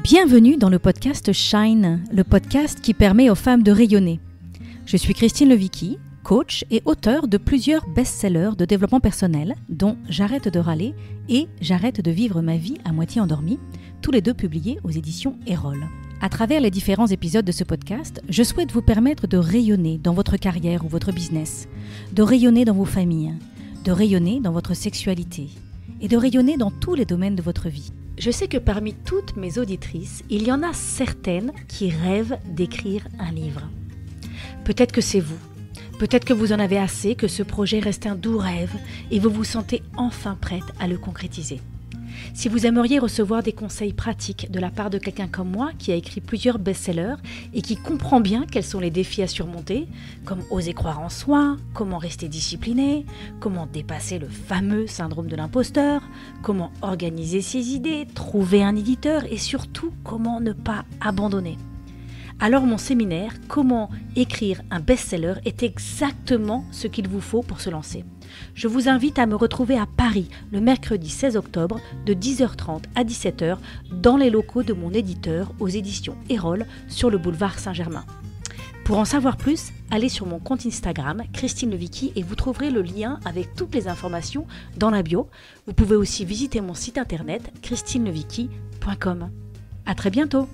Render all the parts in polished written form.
Bienvenue dans le podcast Shine, le podcast qui permet aux femmes de rayonner. Je suis Christine Levicki, coach et auteure de plusieurs best-sellers de développement personnel, dont J'arrête de râler et J'arrête de vivre ma vie à moitié endormie, tous les deux publiés aux éditions Erol. À travers les différents épisodes de ce podcast, je souhaite vous permettre de rayonner dans votre carrière ou votre business, de rayonner dans vos familles, de rayonner dans votre sexualité et de rayonner dans tous les domaines de votre vie. Je sais que parmi toutes mes auditrices, il y en a certaines qui rêvent d'écrire un livre. Peut-être que c'est vous. Peut-être que vous en avez assez, que ce projet reste un doux rêve et vous vous sentez enfin prête à le concrétiser. Si vous aimeriez recevoir des conseils pratiques de la part de quelqu'un comme moi qui a écrit plusieurs best-sellers et qui comprend bien quels sont les défis à surmonter, comme oser croire en soi, comment rester discipliné, comment dépasser le fameux syndrome de l'imposteur, comment organiser ses idées, trouver un éditeur et surtout comment ne pas abandonner. Alors mon séminaire « Comment écrire un best-seller » est exactement ce qu'il vous faut pour se lancer. Je vous invite à me retrouver à Paris le mercredi 16 octobre de 10h30 à 17h dans les locaux de mon éditeur aux éditions Erol sur le boulevard Saint-Germain. Pour en savoir plus, allez sur mon compte Instagram Christine Levicki et vous trouverez le lien avec toutes les informations dans la bio. Vous pouvez aussi visiter mon site internet christinelevicki.com. À très bientôt.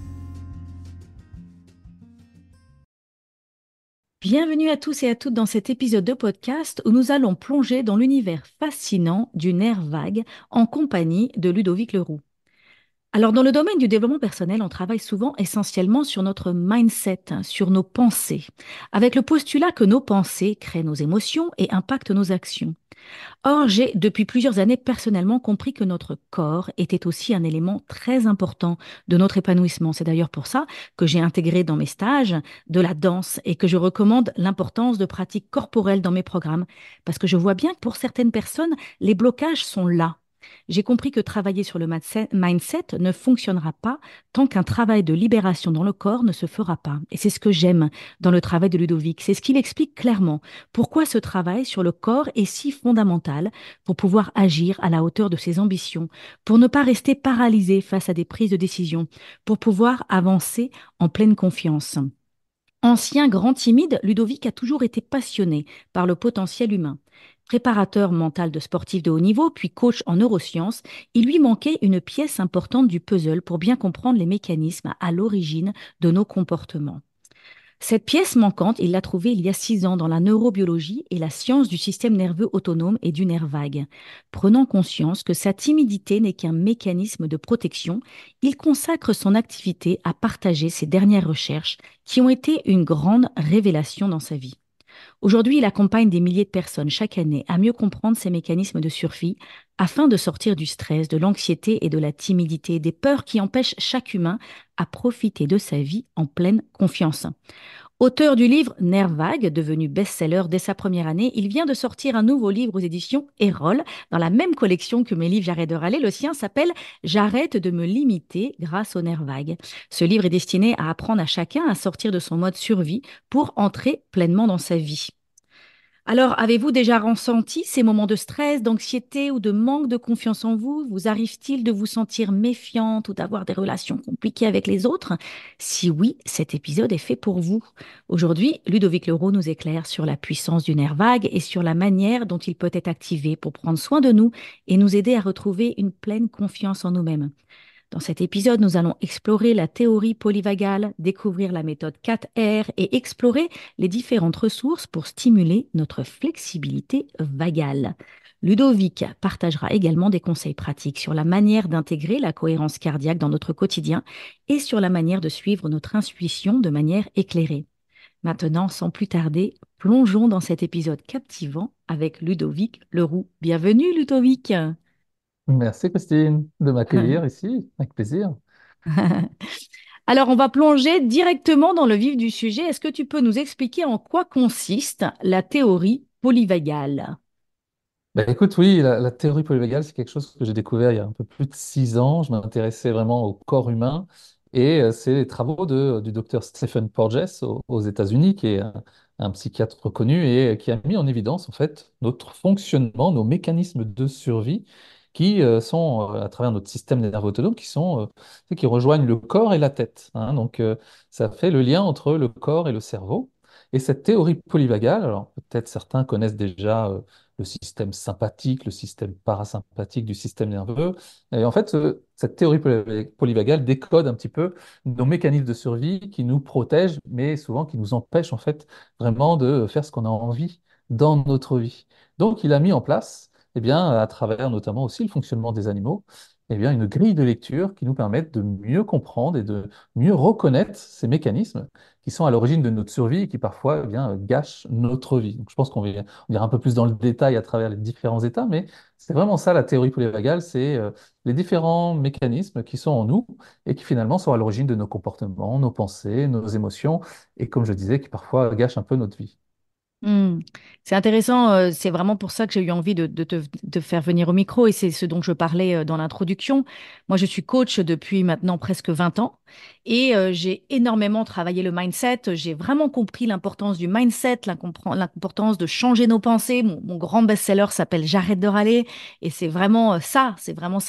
Bienvenue à tous et à toutes dans cet épisode de podcast où nous allons plonger dans l'univers fascinant du nerf vague en compagnie de Ludovic Leroux. Alors dans le domaine du développement personnel, on travaille souvent essentiellement sur notre mindset, sur nos pensées, avec le postulat que nos pensées créent nos émotions et impactent nos actions. Or, j'ai depuis plusieurs années personnellement compris que notre corps était aussi un élément très important de notre épanouissement. C'est d'ailleurs pour ça que j'ai intégré dans mes stages de la danse et que je recommande l'importance de pratiques corporelles dans mes programmes parce que je vois bien que pour certaines personnes, les blocages sont là. J'ai compris que travailler sur le mindset ne fonctionnera pas tant qu'un travail de libération dans le corps ne se fera pas. Et c'est ce que j'aime dans le travail de Ludovic. C'est ce qu'il explique clairement. Pourquoi ce travail sur le corps est si fondamental pour pouvoir agir à la hauteur de ses ambitions, pour ne pas rester paralysé face à des prises de décision, pour pouvoir avancer en pleine confiance. Ancien grand timide, Ludovic a toujours été passionné par le potentiel humain. Préparateur mental de sportifs de haut niveau, puis coach en neurosciences, il lui manquait une pièce importante du puzzle pour bien comprendre les mécanismes à l'origine de nos comportements. Cette pièce manquante, il l'a trouvée il y a 6 ans dans la neurobiologie et la science du système nerveux autonome et du nerf vague. Prenant conscience que sa timidité n'est qu'un mécanisme de protection, il consacre son activité à partager ses dernières recherches qui ont été une grande révélation dans sa vie. Aujourd'hui, il accompagne des milliers de personnes chaque année à mieux comprendre ces mécanismes de survie afin de sortir du stress, de l'anxiété et de la timidité, des peurs qui empêchent chaque humain à profiter de sa vie en pleine confiance. Auteur du livre Nerf vague, devenu best-seller dès sa première année, il vient de sortir un nouveau livre aux éditions Erol, dans la même collection que mes livres J'arrête de râler. Le sien s'appelle J'arrête de me limiter grâce au nerf vague. Ce livre est destiné à apprendre à chacun à sortir de son mode survie pour entrer pleinement dans sa vie. Alors, avez-vous déjà ressenti ces moments de stress, d'anxiété ou de manque de confiance en vous? Vous arrive-t-il de vous sentir méfiante ou d'avoir des relations compliquées avec les autres? Si oui, cet épisode est fait pour vous. Aujourd'hui, Ludovic Leroux nous éclaire sur la puissance du nerf vague et sur la manière dont il peut être activé pour prendre soin de nous et nous aider à retrouver une pleine confiance en nous-mêmes. Dans cet épisode, nous allons explorer la théorie polyvagale, découvrir la méthode 4R et explorer les différentes ressources pour stimuler notre flexibilité vagale. Ludovic partagera également des conseils pratiques sur la manière d'intégrer la cohérence cardiaque dans notre quotidien et sur la manière de suivre notre intuition de manière éclairée. Maintenant, sans plus tarder, plongeons dans cet épisode captivant avec Ludovic Leroux. Bienvenue Ludovic. Merci Christine de m'accueillir ici, avec plaisir. Alors, on va plonger directement dans le vif du sujet. Est-ce que tu peux nous expliquer en quoi consiste la théorie polyvagale? Écoute, oui, la théorie polyvagale, c'est quelque chose que j'ai découvert il y a un peu plus de 6 ans. Je m'intéressais vraiment au corps humain et c'est les travaux du docteur Stephen Porges aux États-Unis, qui est un psychiatre reconnu et qui a mis en évidence en fait notre fonctionnement, nos mécanismes de survie qui sont, à travers notre système nerveux autonome, qui rejoignent le corps et la tête, hein. Donc, ça fait le lien entre le corps et le cerveau. Et cette théorie polyvagale, alors peut-être certains connaissent déjà le système sympathique, le système parasympathique du système nerveux. Et en fait, cette théorie polyvagale décode un petit peu nos mécanismes de survie qui nous protègent, mais souvent qui nous empêchent en fait vraiment de faire ce qu'on a envie dans notre vie. Donc, il a mis en place, eh bien, à travers notamment aussi le fonctionnement des animaux, eh bien, une grille de lecture qui nous permette de mieux comprendre et de mieux reconnaître ces mécanismes qui sont à l'origine de notre survie et qui parfois, eh bien, gâchent notre vie. Donc, je pense on ira un peu plus dans le détail à travers les différents états, mais c'est vraiment ça la théorie polyvagale, c'est les différents mécanismes qui sont en nous et qui finalement sont à l'origine de nos comportements, nos pensées, nos émotions, et comme je disais, qui parfois gâchent un peu notre vie. Hmm. C'est intéressant, c'est vraiment pour ça que j'ai eu envie de faire venir au micro et c'est ce dont je parlais dans l'introduction. Moi, je suis coach depuis maintenant presque 20 ans et j'ai énormément travaillé le mindset. J'ai vraiment compris l'importance du mindset, l'importance de changer nos pensées. Mon grand best-seller s'appelle J'arrête de râler et c'est vraiment ça,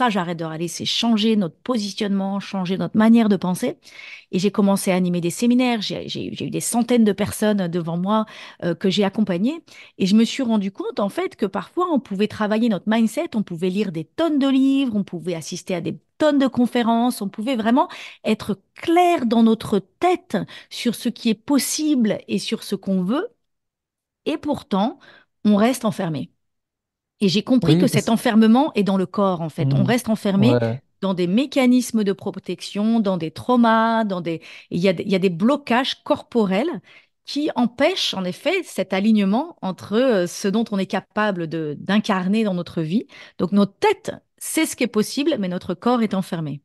J'arrête de râler, c'est changer notre positionnement, changer notre manière de penser. Et j'ai commencé à animer des séminaires, j'ai eu des centaines de personnes devant moi que j'ai accompagnées. Et je me suis rendu compte, en fait, que parfois, on pouvait travailler notre mindset, on pouvait lire des tonnes de livres, on pouvait assister à des tonnes de conférences, on pouvait vraiment être clair dans notre tête sur ce qui est possible et sur ce qu'on veut. Et pourtant, on reste enfermé. Et j'ai compris que Oui, cet enfermement est dans le corps, en fait. On hmm, reste enfermé ouais. dans des mécanismes de protection, dans des traumas, il y a des blocages corporels qui empêchent, en effet, cet alignement entre ce dont on est capable d'incarner dans notre vie. Donc, notre tête sait ce qui est possible, mais notre corps est enfermé.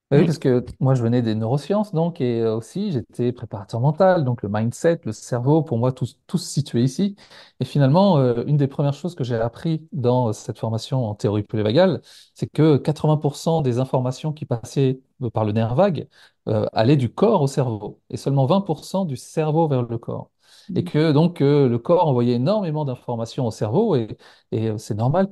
Bah oui, Oui. parce que moi, je venais des neurosciences, donc, et aussi, j'étais préparateur mental, donc le mindset, le cerveau, pour moi, tout se situait ici. Et finalement, une des premières choses que j'ai appris dans cette formation en théorie polyvagale, c'est que 80% des informations qui passaient par le nerf vague allaient du corps au cerveau, et seulement 20% du cerveau vers le corps. Et que donc le corps envoyait énormément d'informations au cerveau, et c'est normal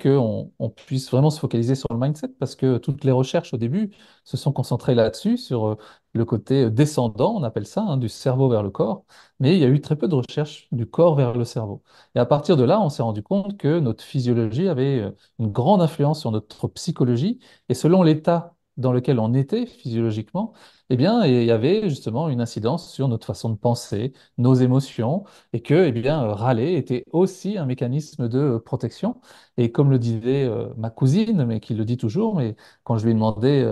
on puisse vraiment se focaliser sur le mindset, parce que toutes les recherches au début, se sont concentrés là-dessus, sur le côté descendant, on appelle ça, hein, du cerveau vers le corps, mais il y a eu très peu de recherches du corps vers le cerveau. Et à partir de là, on s'est rendu compte que notre physiologie avait une grande influence sur notre psychologie, et selon l'état dans lequel on était physiologiquement, eh bien, il y avait justement une incidence sur notre façon de penser, nos émotions, et que, eh bien, râler était aussi un mécanisme de protection. Et comme le disait ma cousine, mais qui le dit toujours, mais quand je lui ai demandé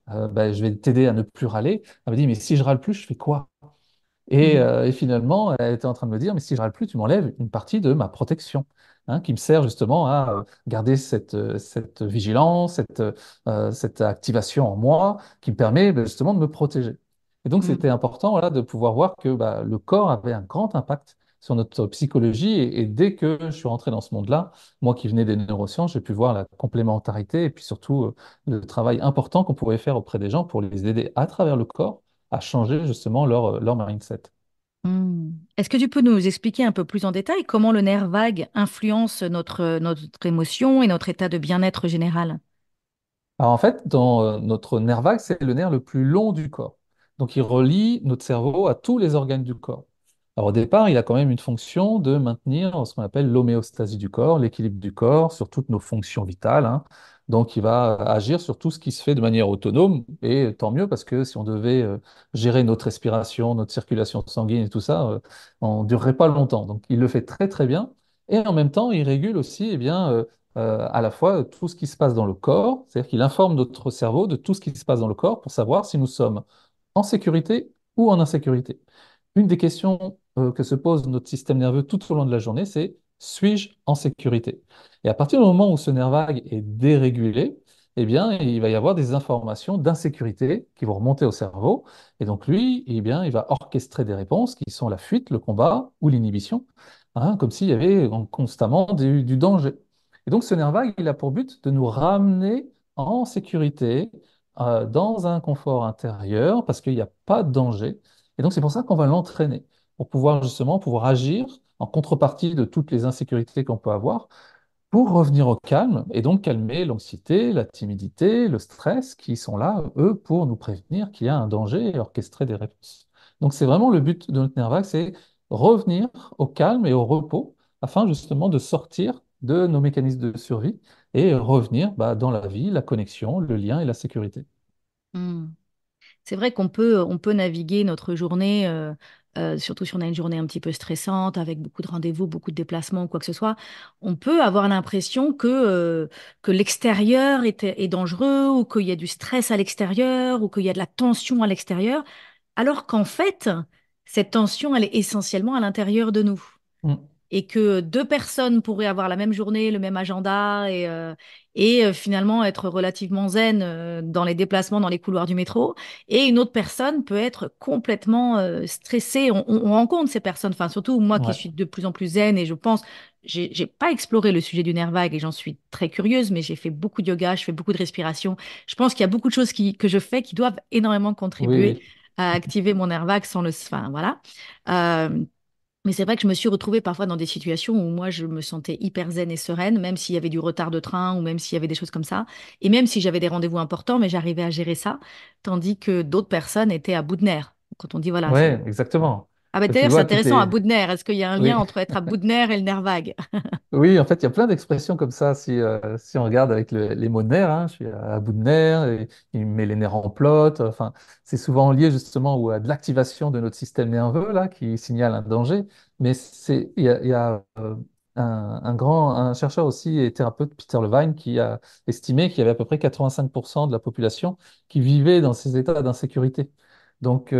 bah, je vais t'aider à ne plus râler. Elle m'a dit, mais si je râle plus, je fais quoi? Mhm. Et finalement, elle était en train de me dire, mais si je râle plus, tu m'enlèves une partie de ma protection, hein, qui me sert justement à garder cette vigilance, cette activation en moi, qui me permet bah, justement de me protéger. Et donc, Mhm. c'était important voilà, de pouvoir voir que bah, le corps avait un grand impact sur notre psychologie. Et dès que je suis rentré dans ce monde-là, moi qui venais des neurosciences, j'ai pu voir la complémentarité et puis surtout le travail important qu'on pouvait faire auprès des gens pour les aider à travers le corps à changer justement leur mindset. Mhm. Est-ce que tu peux nous expliquer un peu plus en détail comment le nerf vague influence notre émotion et notre état de bien-être général? Alors en fait, dans notre nerf vague, c'est le nerf le plus long du corps. Donc il relie notre cerveau à tous les organes du corps. Alors au départ, il a quand même une fonction de maintenir ce qu'on appelle l'homéostasie du corps, l'équilibre du corps sur toutes nos fonctions vitales, hein. Donc il va agir sur tout ce qui se fait de manière autonome, et tant mieux parce que si on devait gérer notre respiration, notre circulation sanguine et tout ça, on ne durerait pas longtemps. Donc il le fait très très bien. Et en même temps, il régule aussi eh bien, à la fois tout ce qui se passe dans le corps, c'est-à-dire qu'il informe notre cerveau de tout ce qui se passe dans le corps pour savoir si nous sommes en sécurité ou en insécurité. Une des questions que se pose notre système nerveux tout au long de la journée, c'est suis-je en sécurité? Et à partir du moment où ce nerf vague est dérégulé, eh bien, il va y avoir des informations d'insécurité qui vont remonter au cerveau. Et donc, lui, eh bien, il va orchestrer des réponses qui sont la fuite, le combat ou l'inhibition, hein, comme s'il y avait constamment du danger. Et donc, ce nerf vague, il a pour but de nous ramener en sécurité, dans un confort intérieur, parce qu'il n'y a pas de danger. Et donc, c'est pour ça qu'on va l'entraîner, pour pouvoir justement pouvoir agir en contrepartie de toutes les insécurités qu'on peut avoir, pour revenir au calme et donc calmer l'anxiété, la timidité, le stress qui sont là, eux, pour nous prévenir qu'il y a un danger et orchestrer des réponses. Donc c'est vraiment le but de notre nerf vague, c'est revenir au calme et au repos afin justement de sortir de nos mécanismes de survie et revenir dans la vie, la connexion, le lien et la sécurité. Hmm. C'est vrai on peut naviguer notre journée, surtout si on a une journée un petit peu stressante, avec beaucoup de rendez-vous, beaucoup de déplacements ou quoi que ce soit. On peut avoir l'impression que l'extérieur est dangereux ou qu'il y a du stress à l'extérieur ou qu'il y a de la tension à l'extérieur, alors qu'en fait, cette tension, elle est essentiellement à l'intérieur de nous Mm. et que deux personnes pourraient avoir la même journée, le même agenda et finalement être relativement zen dans les déplacements dans les couloirs du métro. Et une autre personne peut être complètement stressée. On rencontre ces personnes, enfin surtout moi qui Ouais. suis de plus en plus zen et je pense, j'ai pas exploré le sujet du nerf vague et j'en suis très curieuse, mais j'ai fait beaucoup de yoga, je fais beaucoup de respiration. Je pense qu'il y a beaucoup de choses que je fais qui doivent énormément Oui, contribuer oui. à activer mon nerf vague sans le... Enfin, voilà. Euh, mais c'est vrai que je me suis retrouvée parfois dans des situations où moi, je me sentais hyper zen et sereine, même s'il y avait du retard de train ou même s'il y avait des choses comme ça. Et même si j'avais des rendez-vous importants, mais j'arrivais à gérer ça, tandis que d'autres personnes étaient à bout de nerfs. Quand on dit, voilà, c'est... Ouais, exactement. Ah bah Tu d'ailleurs, c'est vois, toutes intéressant, à les... bout de nerfs. Est-ce qu'il y a un lien Oui. entre être à bout de nerfs et le nerf vague? Oui, en fait, il y a plein d'expressions comme ça. Si on regarde avec les mots de nerfs, hein, je suis à bout de nerfs, et il met les nerfs en plot. Enfin, c'est souvent lié justement à de l'activation de notre système nerveux là, qui signale un danger. Mais il y a un chercheur aussi et thérapeute, Peter Levine, qui a estimé qu'il y avait à peu près 85% de la population qui vivait dans ces états d'insécurité. Donc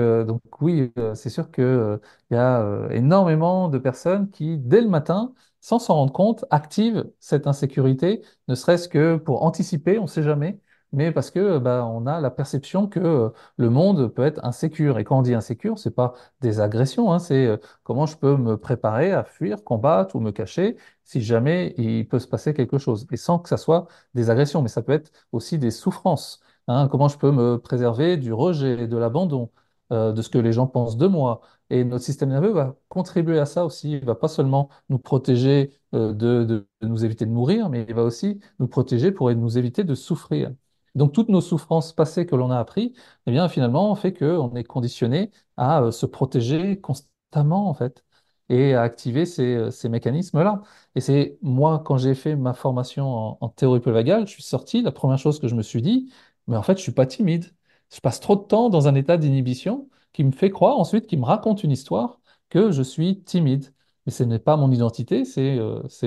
oui, c'est sûr il y a énormément de personnes qui, dès le matin, sans s'en rendre compte, active cette insécurité, ne serait-ce que pour anticiper, on ne sait jamais, mais parce que on a la perception que le monde peut être insécure. Et quand on dit insécure, c'est pas des agressions, hein, c'est comment je peux me préparer à fuir, combattre ou me cacher si jamais il peut se passer quelque chose. Et sans que ça soit des agressions, mais ça peut être aussi des souffrances. Hein, comment je peux me préserver du rejet, de l'abandon, de ce que les gens pensent de moi. Et notre système nerveux va contribuer à ça aussi. Il va pas seulement nous protéger de nous éviter de mourir, mais il va aussi nous protéger pour nous éviter de souffrir. Donc toutes nos souffrances passées que l'on a apprises, eh bien finalement, on fait qu'on est conditionné à se protéger constamment en fait et à activer ces mécanismes-là. Et c'est moi, quand j'ai fait ma formation en théorie polyvagale, je suis sorti, la première chose que je me suis dit, mais en fait, je suis pas timide. Je passe trop de temps dans un état d'inhibition qui me fait croire ensuite, qui me raconte une histoire que je suis timide. Mais ce n'est pas mon identité, c'est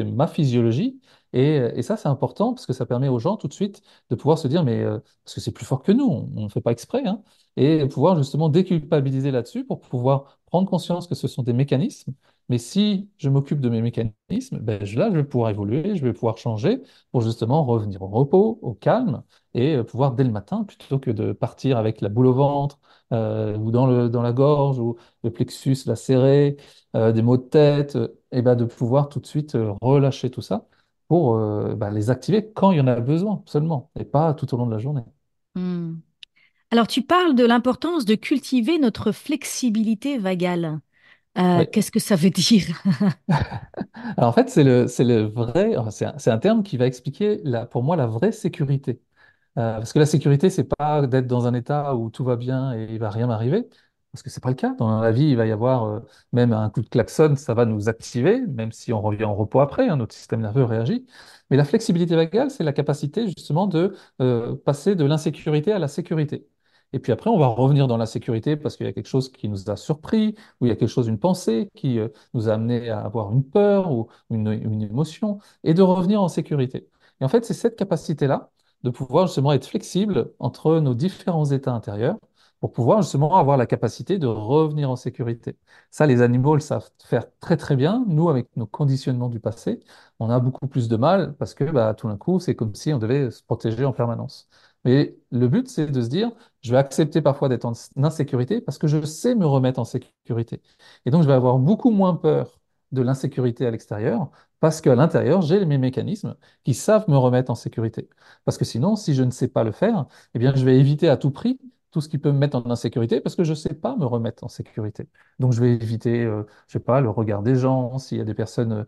ma physiologie. Et ça, c'est important parce que ça permet aux gens tout de suite de pouvoir se dire, mais parce que c'est plus fort que nous, on ne fait pas exprès, hein, et pouvoir justement déculpabiliser là-dessus pour pouvoir prendre conscience que ce sont des mécanismes. Mais si je m'occupe de mes mécanismes, là, je vais pouvoir évoluer, je vais pouvoir changer pour justement revenir au repos, au calme et pouvoir dès le matin, plutôt que de partir avec la boule au ventre ou dans la gorge ou le plexus là serré, des maux de tête, et de pouvoir tout de suite relâcher tout ça pour les activer quand il y en a besoin seulement, et pas tout au long de la journée. Hmm. Alors, tu parles de l'importance de cultiver notre flexibilité vagale. Oui. Qu'est-ce que ça veut dire? Alors en fait, c'est le vrai, enfin, c'est un terme qui va expliquer pour moi la vraie sécurité. Parce que la sécurité, c'est pas d'être dans un état où tout va bien et il va rien m'arriver, parce que c'est pas le cas. Dans la vie, il va y avoir même un coup de klaxon, ça va nous activer, même si on revient en repos après, hein, notre système nerveux réagit. Mais la flexibilité vagale, c'est la capacité justement de passer de l'insécurité à la sécurité. Et puis après, on va revenir dans la sécurité parce qu'il y a quelque chose qui nous a surpris, ou il y a quelque chose, une pensée qui nous a amené à avoir une peur ou une émotion, et de revenir en sécurité. Et en fait, c'est cette capacité-là de pouvoir justement être flexible entre nos différents états intérieurs pour pouvoir justement avoir la capacité de revenir en sécurité. Ça, les animaux le savent faire très très bien. Nous, avec nos conditionnements du passé, on a beaucoup plus de mal parce que tout d'un coup, c'est comme si on devait se protéger en permanence. Mais le but, c'est de se dire, je vais accepter parfois d'être en insécurité parce que je sais me remettre en sécurité. Et donc, je vais avoir beaucoup moins peur de l'insécurité à l'extérieur parce qu'à l'intérieur, j'ai mes mécanismes qui savent me remettre en sécurité. Parce que sinon, si je ne sais pas le faire, eh bien, je vais éviter à tout prix tout ce qui peut me mettre en insécurité parce que je ne sais pas me remettre en sécurité. Donc, je vais éviter, je sais pas, le regard des gens. S'il y a des personnes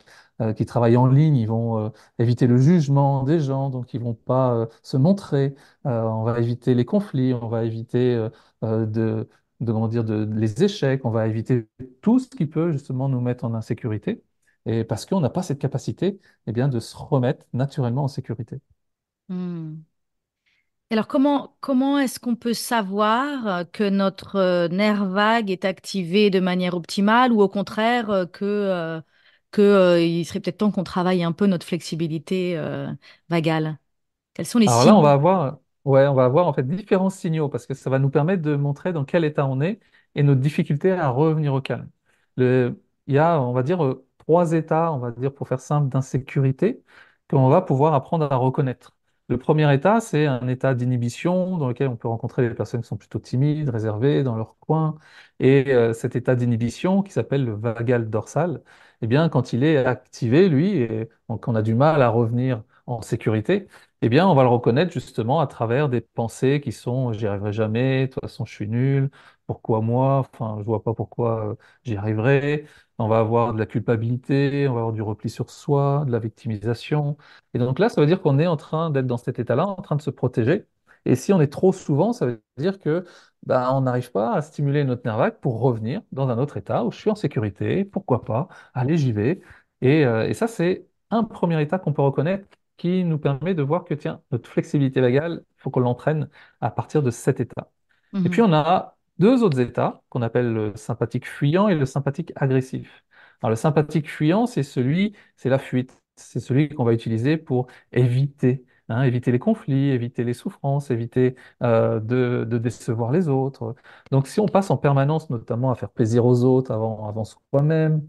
qui travaillent en ligne, ils vont éviter le jugement des gens, donc ils vont pas se montrer. On va éviter les conflits, on va éviter comment dire, les échecs, on va éviter tout ce qui peut justement nous mettre en insécurité. Et parce qu'on n'a pas cette capacité, eh bien, de se remettre naturellement en sécurité. Hmm. Alors, comment est-ce qu'on peut savoir que notre nerf vague est activé de manière optimale ou au contraire il serait peut-être temps qu'on travaille un peu notre flexibilité vagale? Quels sont les Alors là, signaux? on va avoir en fait différents signaux parce que ça va nous permettre de montrer dans quel état on est et notre difficulté à revenir au calme. Il y a, on va dire, trois états, on va dire pour faire simple, d'insécurité qu'on va pouvoir apprendre à reconnaître. Le premier état, c'est un état d'inhibition dans lequel on peut rencontrer des personnes qui sont plutôt timides, réservées dans leur coin. Et cet état d'inhibition qui s'appelle le vagal dorsal, eh bien, quand il est activé, lui, et donc on a du mal à revenir en sécurité, eh bien, on va le reconnaître justement à travers des pensées qui sont j'y arriverai jamais, de toute façon je suis nul, pourquoi moi, enfin je vois pas pourquoi j'y arriverai. On va avoir de la culpabilité, on va avoir du repli sur soi, de la victimisation. Et donc là, ça veut dire qu'on est en train d'être dans cet état-là, en train de se protéger. Et si on est trop souvent, ça veut dire que on n'arrive pas à stimuler notre nerf vague pour revenir dans un autre état où je suis en sécurité, pourquoi pas, allez, j'y vais. Et ça, c'est un premier état qu'on peut reconnaître qui nous permet de voir que, tiens, notre flexibilité vagale, il faut qu'on l'entraîne à partir de cet état. Et puis, Mhm, on a deux autres états qu'on appelle le sympathique fuyant et le sympathique agressif. Alors, le sympathique fuyant, c'est la fuite. C'est celui qu'on va utiliser pour éviter, éviter les conflits, éviter les souffrances, éviter de décevoir les autres. Donc, si on passe en permanence, notamment à faire plaisir aux autres avant soi-même,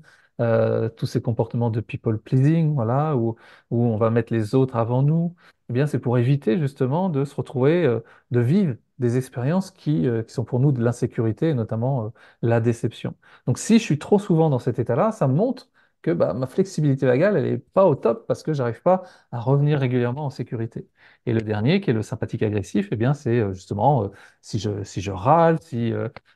tous ces comportements de people pleasing, voilà, où on va mettre les autres avant nous, eh bien, c'est pour éviter justement de se retrouver, de vivre des expériences qui sont pour nous de l'insécurité, et notamment la déception. Donc, si je suis trop souvent dans cet état-là, ça me montre que ma flexibilité vagale, elle n'est pas au top parce que j'arrive pas à revenir régulièrement en sécurité. Et le dernier, qui est le sympathique agressif, eh bien, c'est justement si je râle, si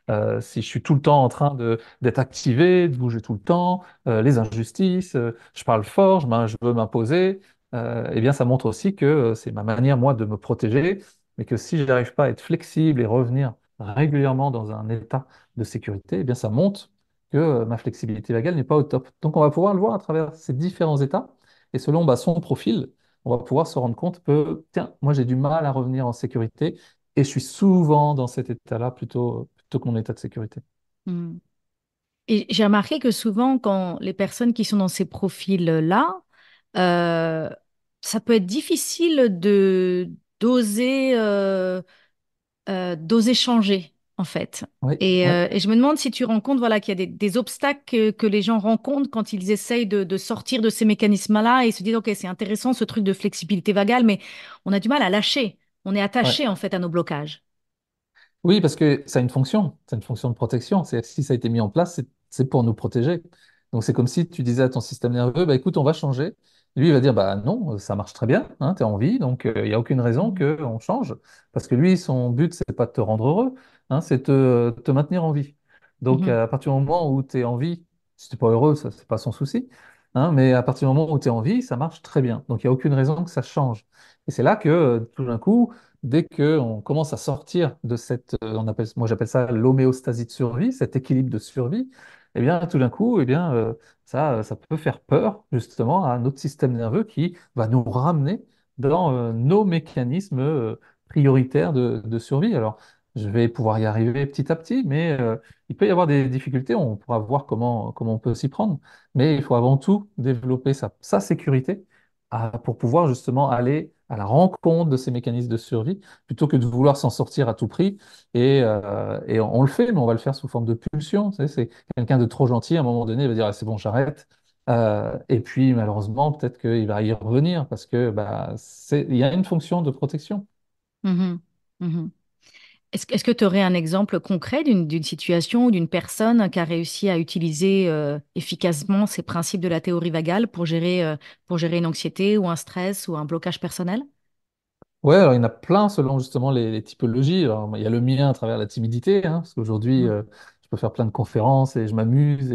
je suis tout le temps en train d'être activé, de bouger tout le temps, les injustices, je parle fort, je veux m'imposer, eh bien, ça montre aussi que c'est ma manière, moi, de me protéger, mais que si je n'arrive pas à être flexible et revenir régulièrement dans un état de sécurité, eh bien, ça montre que ma flexibilité vagale n'est pas au top. Donc, on va pouvoir le voir à travers ces différents états, et selon son profil, on va pouvoir se rendre compte que, tiens, moi, j'ai du mal à revenir en sécurité, et je suis souvent dans cet état-là plutôt que mon état de sécurité. mhm. Et j'ai remarqué que souvent, quand les personnes qui sont dans ces profils-là, euh, ça peut être difficile de d'oser d'oser changer, en fait. Oui, Et, oui. et je me demande si tu rencontres, voilà, qu'il y a des obstacles que les gens rencontrent quand ils essayent de sortir de ces mécanismes-là et se disent, OK, c'est intéressant ce truc de flexibilité vagale, mais on a du mal à lâcher. On est Ouais. attaché, en fait, à nos blocages. Oui, parce que ça a une fonction, c'est une fonction de protection. C'est si ça a été mis en place, c'est pour nous protéger. Donc c'est comme si tu disais à ton système nerveux, bah écoute, on va changer. Lui, il va dire, bah non, ça marche très bien, tu es en vie, donc il n'y a aucune raison qu'on change. Parce que lui, son but, c'est pas de te rendre heureux, c'est te maintenir en vie. Donc Mhm, à partir du moment où tu es en vie, si tu n'es pas heureux, ça, c'est pas son souci. Mais à partir du moment où tu es en vie, ça marche très bien. Donc il n'y a aucune raison que ça change. Et c'est là que tout d'un coup, dès qu'on commence à sortir de moi j'appelle ça l'homéostasie de survie, cet équilibre de survie, eh bien tout d'un coup, ça peut faire peur justement à notre système nerveux qui va nous ramener dans nos mécanismes prioritaires de survie. Alors, je vais pouvoir y arriver petit à petit, mais il peut y avoir des difficultés, on pourra voir comment on peut s'y prendre, mais il faut avant tout développer sa sécurité pour pouvoir justement aller à la rencontre de ces mécanismes de survie, plutôt que de vouloir s'en sortir à tout prix. Et on le fait, mais on va le faire sous forme de pulsion. Tu sais, c'est quelqu'un de trop gentil, à un moment donné, il va dire, ah, c'est bon, j'arrête. Et puis, malheureusement, peut-être qu'il va y revenir parce que il y a une fonction de protection. mhm, mhm. Est-ce que tu aurais un exemple concret d'une situation ou d'une personne qui a réussi à utiliser efficacement ces principes de la théorie vagale pour gérer une anxiété ou un stress ou un blocage personnel? Ouais, alors il y en a plein selon justement les typologies. Alors, il y a le mien à travers la timidité, hein, parce qu'aujourd'hui, Mm. je peux faire plein de conférences et je m'amuse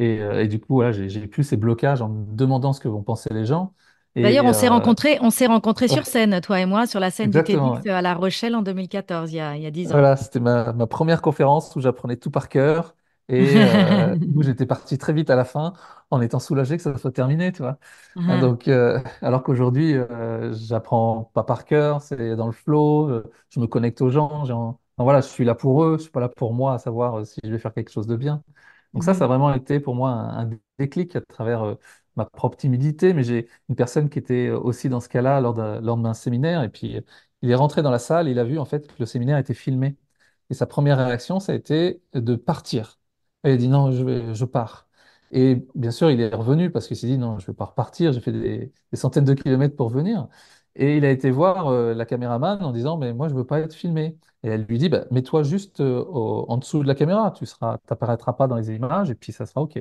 et du coup, voilà, j'ai plus ces blocages en me demandant ce que vont penser les gens. D'ailleurs, Et on s'est rencontrés ouais, sur scène, toi et moi, sur la scène du exactement. TEDx Ouais. à La Rochelle en 2014, il y a 10 ans. Voilà, c'était ma première conférence où j'apprenais tout par cœur et où j'étais parti très vite à la fin en étant soulagé que ça soit terminé, tu vois. Ah, Alors qu'aujourd'hui, j'apprends pas par cœur, c'est dans le flow, je me connecte aux gens, enfin, voilà, je suis là pour eux, je suis pas là pour moi, à savoir si je vais faire quelque chose de bien. Donc ça a mhm, vraiment été pour moi un déclic à travers ma propre timidité, mais j'ai une personne qui était aussi dans ce cas-là lors d'un séminaire, et puis il est rentré dans la salle, il a vu en fait que le séminaire était filmé. Et sa première réaction, ça a été de partir. Elle a dit non, je pars. Et bien sûr, il est revenu parce qu'il s'est dit non, je ne vais pas repartir, j'ai fait des centaines de kilomètres pour venir. Et il a été voir la caméraman en disant mais moi, je ne veux pas être filmé. Et elle lui dit bah, mets-toi juste en dessous de la caméra, t'apparaîtras pas dans les images et puis ça sera OK.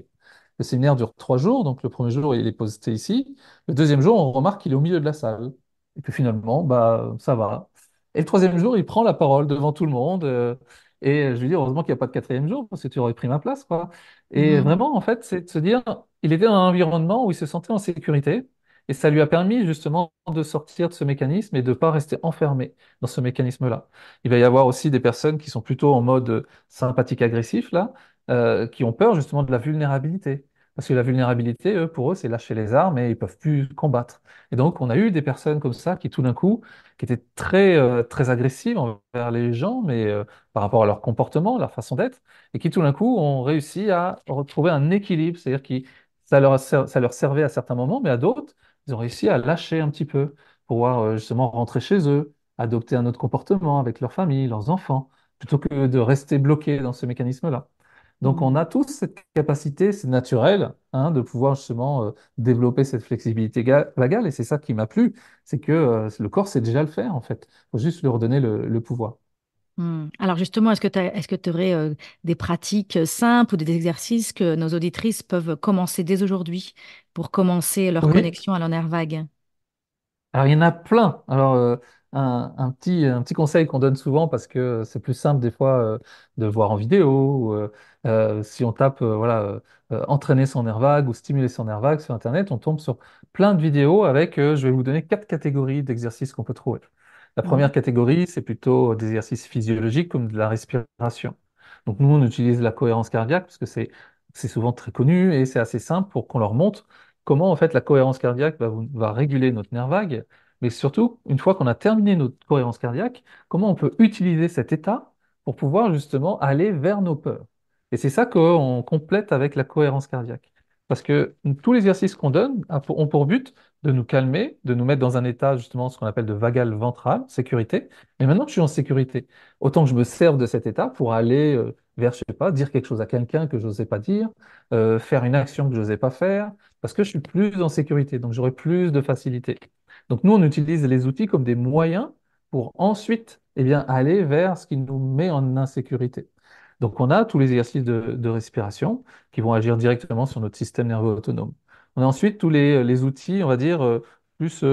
Le séminaire dure 3 jours, donc le premier jour, il est posté ici. Le deuxième jour, on remarque qu'il est au milieu de la salle. Et puis finalement, bah, ça va. Et le troisième jour, il prend la parole devant tout le monde. Et je lui dis, heureusement qu'il n'y a pas de quatrième jour, parce que tu aurais pris ma place, quoi. Et mhm, vraiment, en fait, c'est de se dire, il était dans un environnement où il se sentait en sécurité. Et ça lui a permis justement de sortir de ce mécanisme et de ne pas rester enfermé dans ce mécanisme-là. Il va y avoir aussi des personnes qui sont plutôt en mode sympathique-agressif, là, qui ont peur justement de la vulnérabilité. Parce que la vulnérabilité, eux, pour eux, c'est lâcher les armes et ils peuvent plus combattre. Et donc, on a eu des personnes comme ça qui, tout d'un coup, qui étaient très agressives envers les gens, mais par rapport à leur comportement, leur façon d'être, et qui, tout d'un coup, ont réussi à retrouver un équilibre. C'est-à-dire que ça leur servait à certains moments, mais à d'autres, ils ont réussi à lâcher un petit peu, pour pouvoir justement rentrer chez eux, adopter un autre comportement avec leur famille, leurs enfants, plutôt que de rester bloqués dans ce mécanisme-là. Donc, on mhm. a tous cette capacité, c'est naturel, hein, de pouvoir justement développer cette flexibilité vagale. Et c'est ça qui m'a plu, c'est que le corps sait déjà le faire, en fait. Il faut juste lui redonner le pouvoir. Hmm. Alors justement, est-ce que tu aurais des pratiques simples ou des exercices que nos auditrices peuvent commencer dès aujourd'hui pour commencer leur Oui, connexion à leur nerf vague? alors il y en a plein. Alors, un petit conseil qu'on donne souvent, parce que c'est plus simple des fois de voir en vidéo, ou, si on tape voilà, entraîner son nerf vague ou stimuler son nerf vague sur Internet, on tombe sur plein de vidéos avec, je vais vous donner 4 catégories d'exercices qu'on peut trouver. La Mhm, première catégorie, c'est plutôt des exercices physiologiques comme de la respiration. Donc nous, on utilise la cohérence cardiaque parce que c'est souvent très connu et c'est assez simple pour qu'on leur montre comment en fait la cohérence cardiaque va réguler notre nerf vague, mais surtout, une fois qu'on a terminé notre cohérence cardiaque, comment on peut utiliser cet état pour pouvoir justement aller vers nos peurs. Et c'est ça qu'on complète avec la cohérence cardiaque. Parce que tous les exercices qu'on donne ont pour but de nous calmer, de nous mettre dans un état justement ce qu'on appelle de vagal ventral, sécurité. Mais maintenant que je suis en sécurité, autant que je me serve de cet état pour aller vers, je sais pas, dire quelque chose à quelqu'un que je n'osais pas dire, faire une action que je n'osais pas faire, parce que je suis plus en sécurité, donc j'aurai plus de facilité. Donc nous, on utilise les outils comme des moyens pour ensuite aller vers ce qui nous met en insécurité. Donc on a tous les exercices de respiration qui vont agir directement sur notre système nerveux autonome. On a ensuite tous les outils, on va dire, plus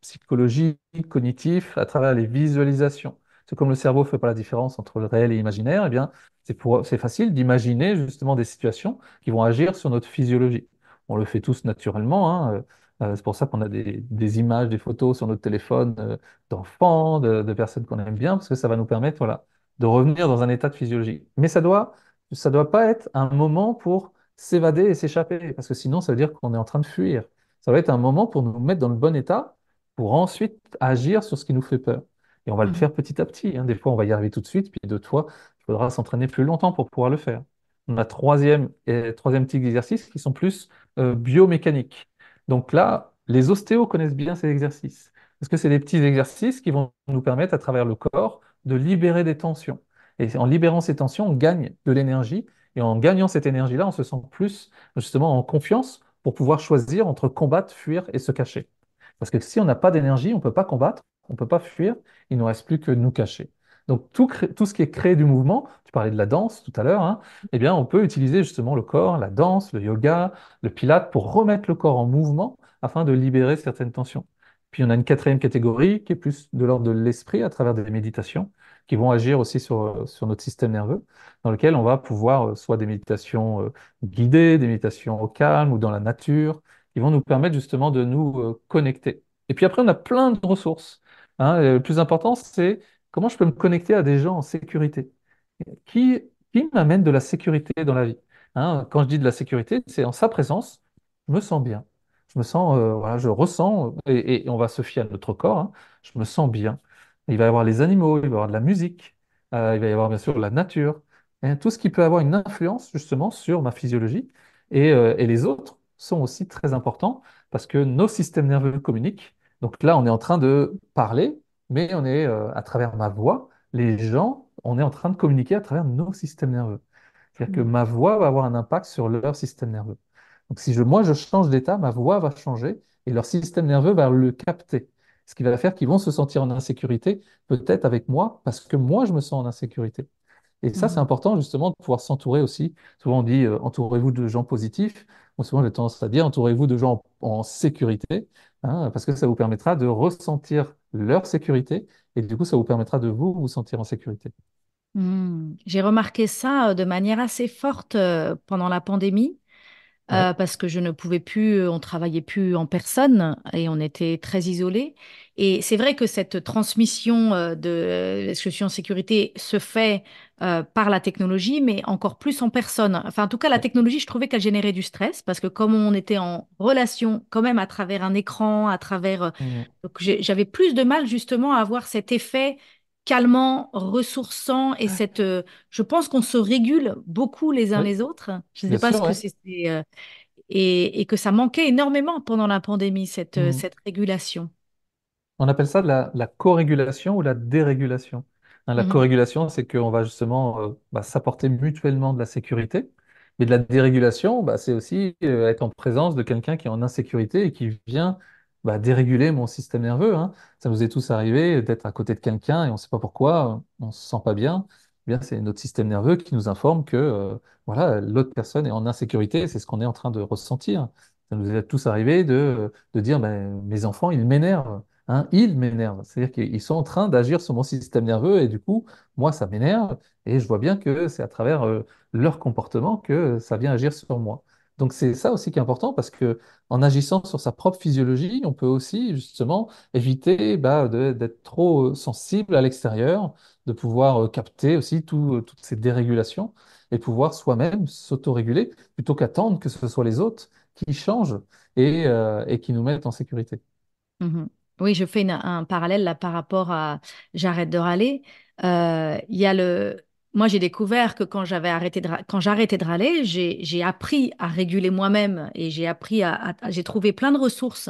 psychologiques, cognitifs, à travers les visualisations. C'est comme le cerveau ne fait pas la différence entre le réel et l'imaginaire, eh bien, c'est facile d'imaginer justement des situations qui vont agir sur notre physiologie. On le fait tous naturellement, hein. C'est pour ça qu'on a des images, des photos sur notre téléphone d'enfants, de personnes qu'on aime bien, parce que ça va nous permettre, voilà, de revenir dans un état de physiologie. Mais ça doit pas être un moment pour s'évader et s'échapper, parce que sinon, ça veut dire qu'on est en train de fuir. Ça va être un moment pour nous mettre dans le bon état, pour ensuite agir sur ce qui nous fait peur. Et on va le mhm, faire petit à petit, hein. Des fois, on va y arriver tout de suite, puis d'autres fois, il faudra s'entraîner plus longtemps pour pouvoir le faire. On a troisième type d'exercice qui sont plus biomécaniques. Donc là, les ostéos connaissent bien ces exercices, parce que c'est des petits exercices qui vont nous permettre, à travers le corps, de libérer des tensions. Et en libérant ces tensions, on gagne de l'énergie, et en gagnant cette énergie-là, on se sent plus justement en confiance pour pouvoir choisir entre combattre, fuir et se cacher. Parce que si on n'a pas d'énergie, on ne peut pas combattre, on ne peut pas fuir, il ne nous reste plus que nous cacher. Donc tout ce qui est créé du mouvement, tu parlais de la danse tout à l'heure, hein, eh bien on peut utiliser justement le corps, la danse, le yoga, le pilate pour remettre le corps en mouvement afin de libérer certaines tensions. Puis on a une quatrième catégorie qui est plus de l'ordre de l'esprit à travers des méditations qui vont agir aussi sur notre système nerveux, dans lequel on va pouvoir soit des méditations guidées, des méditations au calme ou dans la nature, qui vont nous permettre justement de nous connecter. Et puis après, on a plein de ressources, hein. Le plus important, c'est comment je peux me connecter à des gens en sécurité. Qui, qui m'amène de la sécurité dans la vie? Hein, quand je dis de la sécurité, c'est en sa présence, je me sens bien. Je me sens, voilà, je ressens, et on va se fier à notre corps, hein, je me sens bien. Il va y avoir les animaux, il va y avoir de la musique, il va y avoir bien sûr la nature, hein, tout ce qui peut avoir une influence justement sur ma physiologie. Et les autres sont aussi très importants parce que nos systèmes nerveux communiquent. Donc là, on est en train de parler, mais on est à travers ma voix, les gens, on est en train de communiquer à travers nos systèmes nerveux. C'est-à-dire que Mhm. ma voix va avoir un impact sur leur système nerveux. Donc si moi je change d'état, ma voix va changer et leur système nerveux va le capter. Ce qui va faire qu'ils vont se sentir en insécurité, peut-être avec moi, parce que moi je me sens en insécurité. Et ça, c'est Mhm. important justement de pouvoir s'entourer aussi. Souvent on dit entourez-vous de gens positifs. Moi, souvent j'ai tendance à dire entourez-vous de gens en sécurité, hein, parce que ça vous permettra de ressentir leur sécurité et du coup ça vous permettra de vous sentir en sécurité. J'ai remarqué ça de manière assez forte pendant la pandémie. Ouais. Parce que je ne pouvais plus, on travaillait plus en personne et on était très isolés. Et c'est vrai que cette transmission est-ce que je suis en sécurité se fait par la technologie, mais encore plus en personne. Enfin, en tout cas, la Ouais. technologie, je trouvais qu'elle générait du stress parce que comme on était en relation quand même à travers un écran, à travers, Mhm. donc j'avais plus de mal justement à avoir cet effet calmant, ressourçant et je pense qu'on se régule beaucoup les uns Oui, les autres. Je ne sais bien pas sûr, ce que ouais. c'est, et que ça manquait énormément pendant la pandémie, Mhm. cette régulation. On appelle ça de la corrégulation ou la dérégulation. Hein, la Mhm, corrégulation, c'est qu'on va justement s'apporter mutuellement de la sécurité. Mais de la dérégulation, c'est aussi être en présence de quelqu'un qui est en insécurité et qui vient déréguler mon système nerveux, hein. Ça nous est tous arrivé d'être à côté de quelqu'un et on ne sait pas pourquoi, on ne se sent pas bien. Eh bien, c'est notre système nerveux qui nous informe que voilà, l'autre personne est en insécurité, c'est ce qu'on est en train de ressentir. Ça nous est tous arrivé de dire mes enfants, ils m'énervent. Hein, ils m'énervent. C'est-à-dire qu'ils sont en train d'agir sur mon système nerveux et du coup, moi, ça m'énerve et je vois bien que c'est à travers leur comportement que ça vient agir sur moi. Donc c'est ça aussi qui est important parce que en agissant sur sa propre physiologie, on peut aussi justement éviter d'être trop sensible à l'extérieur, de pouvoir capter aussi toutes ces dérégulations et pouvoir soi-même s'autoréguler plutôt qu'attendre que ce soit les autres qui changent et qui nous mettent en sécurité. mhm. Oui, je fais un parallèle là par rapport à J'arrête de râler. Il y a moi, j'ai découvert que quand j'arrêtais de râler, j'ai appris à réguler moi-même et j'ai appris j'ai trouvé plein de ressources